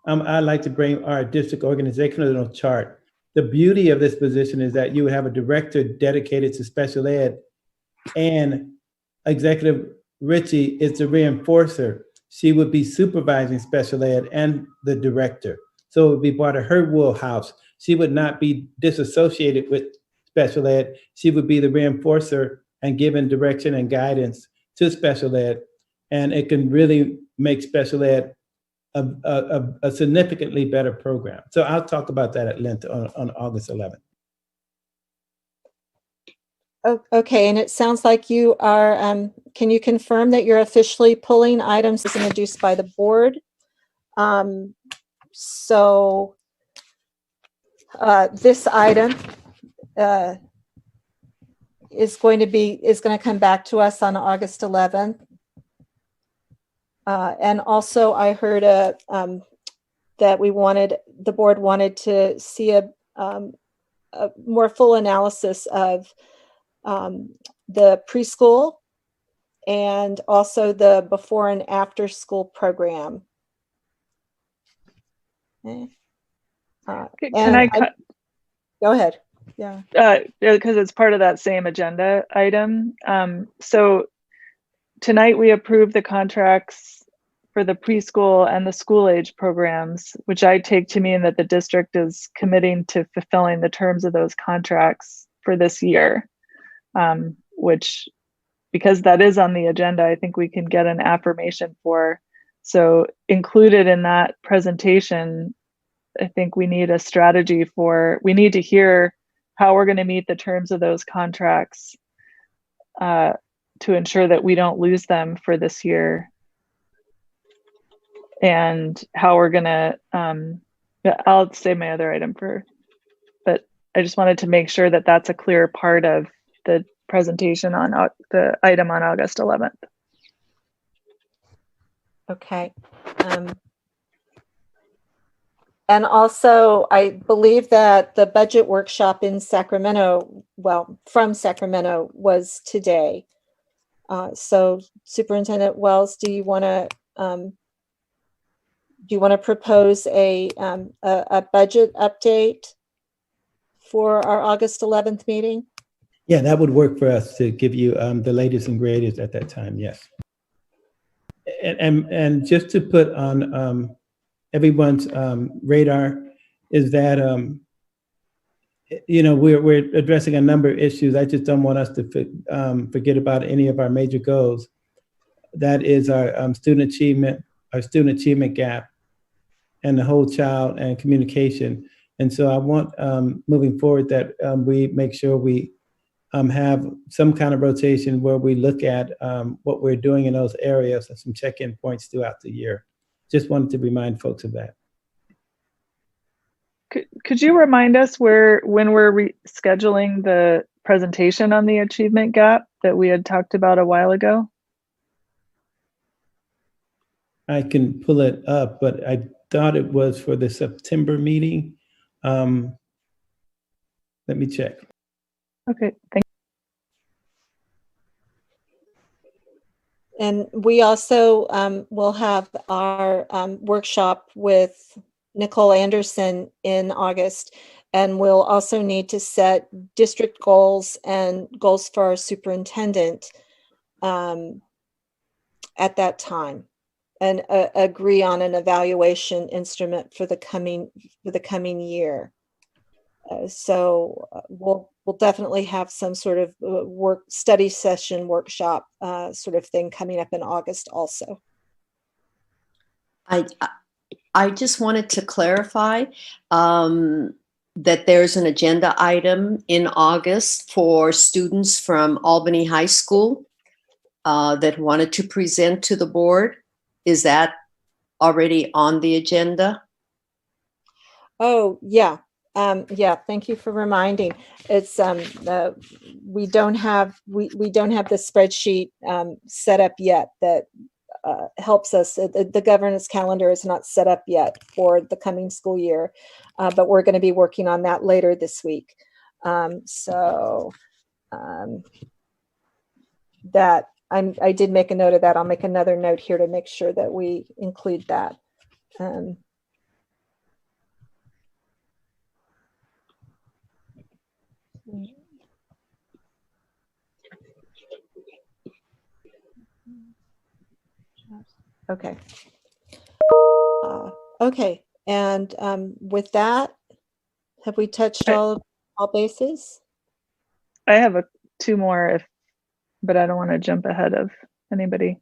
I'd like to bring our district organizational chart. The beauty of this position is that you would have a director dedicated to special ed, and Executive Ritchie is the reinforcer. She would be supervising special ed and the director. So it would be part of her wheelhouse. She would not be disassociated with special ed. She would be the reinforcer and giving direction and guidance to special ed. And it can really make special ed a significantly better program. So I'll talk about that at length on August 11th. Okay, and it sounds like you are, can you confirm that you're officially pulling items as introduced by the board? So this item is going to come back to us on August 11th. And also I heard that the board wanted to see a more full analysis of the preschool and also the before and after school program. Okay. Go ahead. Yeah. Because it's part of that same agenda item. So tonight we approved the contracts for the preschool and the school age programs, which I take to mean that the district is committing to fulfilling the terms of those contracts for this year. Which, because that is on the agenda, I think we can get an affirmation for. So included in that presentation, I think we need a strategy we need to hear how we're going to meet the terms of those contracts to ensure that we don't lose them for this year. And how we're going to, I'll save my other item but I just wanted to make sure that that's a clear part of the presentation on the item on August 11th. Okay. And also, I believe that the budget workshop in Sacramento, from Sacramento, was today. So Superintendent Wells, do you want to propose a budget update for our August 11th meeting? Yeah, that would work for us to give you the latest and greatest at that time. Yes. And just to put on everyone's radar is that we're addressing a number of issues. I just don't want us to forget about any of our major goals. That is our student achievement gap, and the whole child and communication. And so I want moving forward that we make sure we have some kind of rotation where we look at what we're doing in those areas and some check-in points throughout the year. Just wanted to remind folks of that. Could you remind us when we're rescheduling the presentation on the achievement gap that we had talked about a while ago? I can pull it up, but I thought it was for the September meeting. Let me check. Okay, thank you. And we also will have our workshop with Nicole Anderson in August, and we'll also need to set district goals and goals for our superintendent at that time, and agree on an evaluation instrument for the coming year. So we'll definitely have some sort of study session workshop sort of thing coming up in August also. I just wanted to clarify that there's an agenda item in August for students from Albany High School that wanted to present to the board. Is that already on the agenda? Oh, yeah. Yeah, thank you for reminding. It's we don't have the spreadsheet set up yet that helps us. The governance calendar is not set up yet for the coming school year, but we're going to be working on that later this week. That I did make a note of that. I'll make another note here to make sure that we include that. Okay. Okay. And with that, have we touched all bases? I have two more, but I don't want to jump ahead of anybody.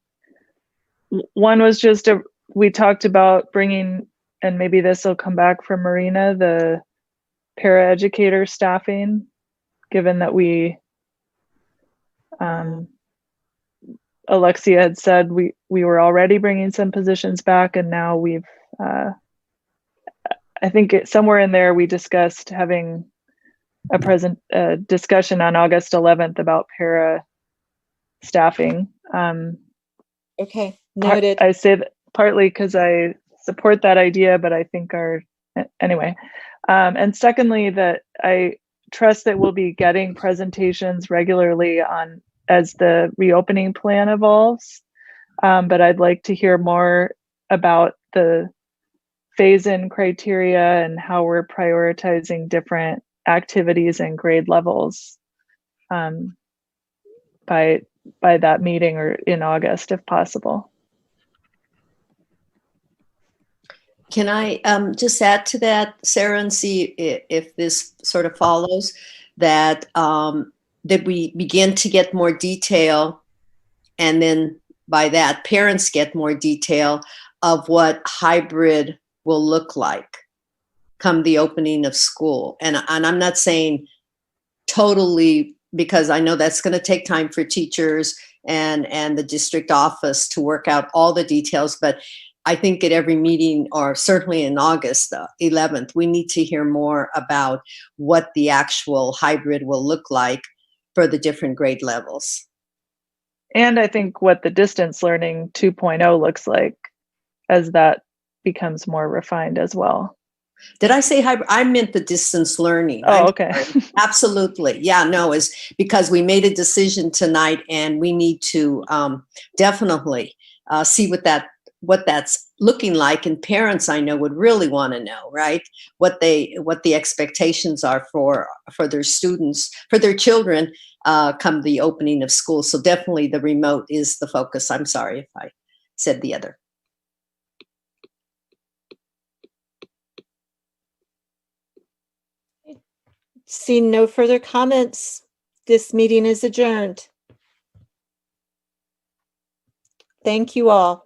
One was just we talked about bringing, and maybe this will come back from Marina, the paraeducator staffing, given that Alexia had said we were already bringing some positions back, and now we've, I think somewhere in there we discussed having a discussion on August 11th about para staffing. Okay, noted. I say that partly because I support that idea, but I think anyway. And secondly, that I trust that we'll be getting presentations regularly as the reopening plan evolves. But I'd like to hear more about the phase-in criteria and how we're prioritizing different activities and grade levels by that meeting or in August, if possible. Can I just add to that, Sarah, and see if this sort of follows, that that we begin to get more detail, and then by that, parents get more detail of what hybrid will look like come the opening of school. And I'm not saying totally, because I know that's going to take time for teachers and the district office to work out all the details, but I think at every meeting, or certainly in August 11th, we need to hear more about what the actual hybrid will look like for the different grade levels. And I think what the distance learning 2.0 looks like as that becomes more refined as well. Did I say hybrid? I meant the distance learning. Oh, okay. Absolutely. Yeah, no, is because we made a decision tonight, and we need to definitely see what that's looking like. And parents, I know, would really want to know, right? What the expectations are for their students, for their children come the opening of school. So definitely the remote is the focus. I'm sorry if I said the other. Seeing no further comments, this meeting is adjourned. Thank you all.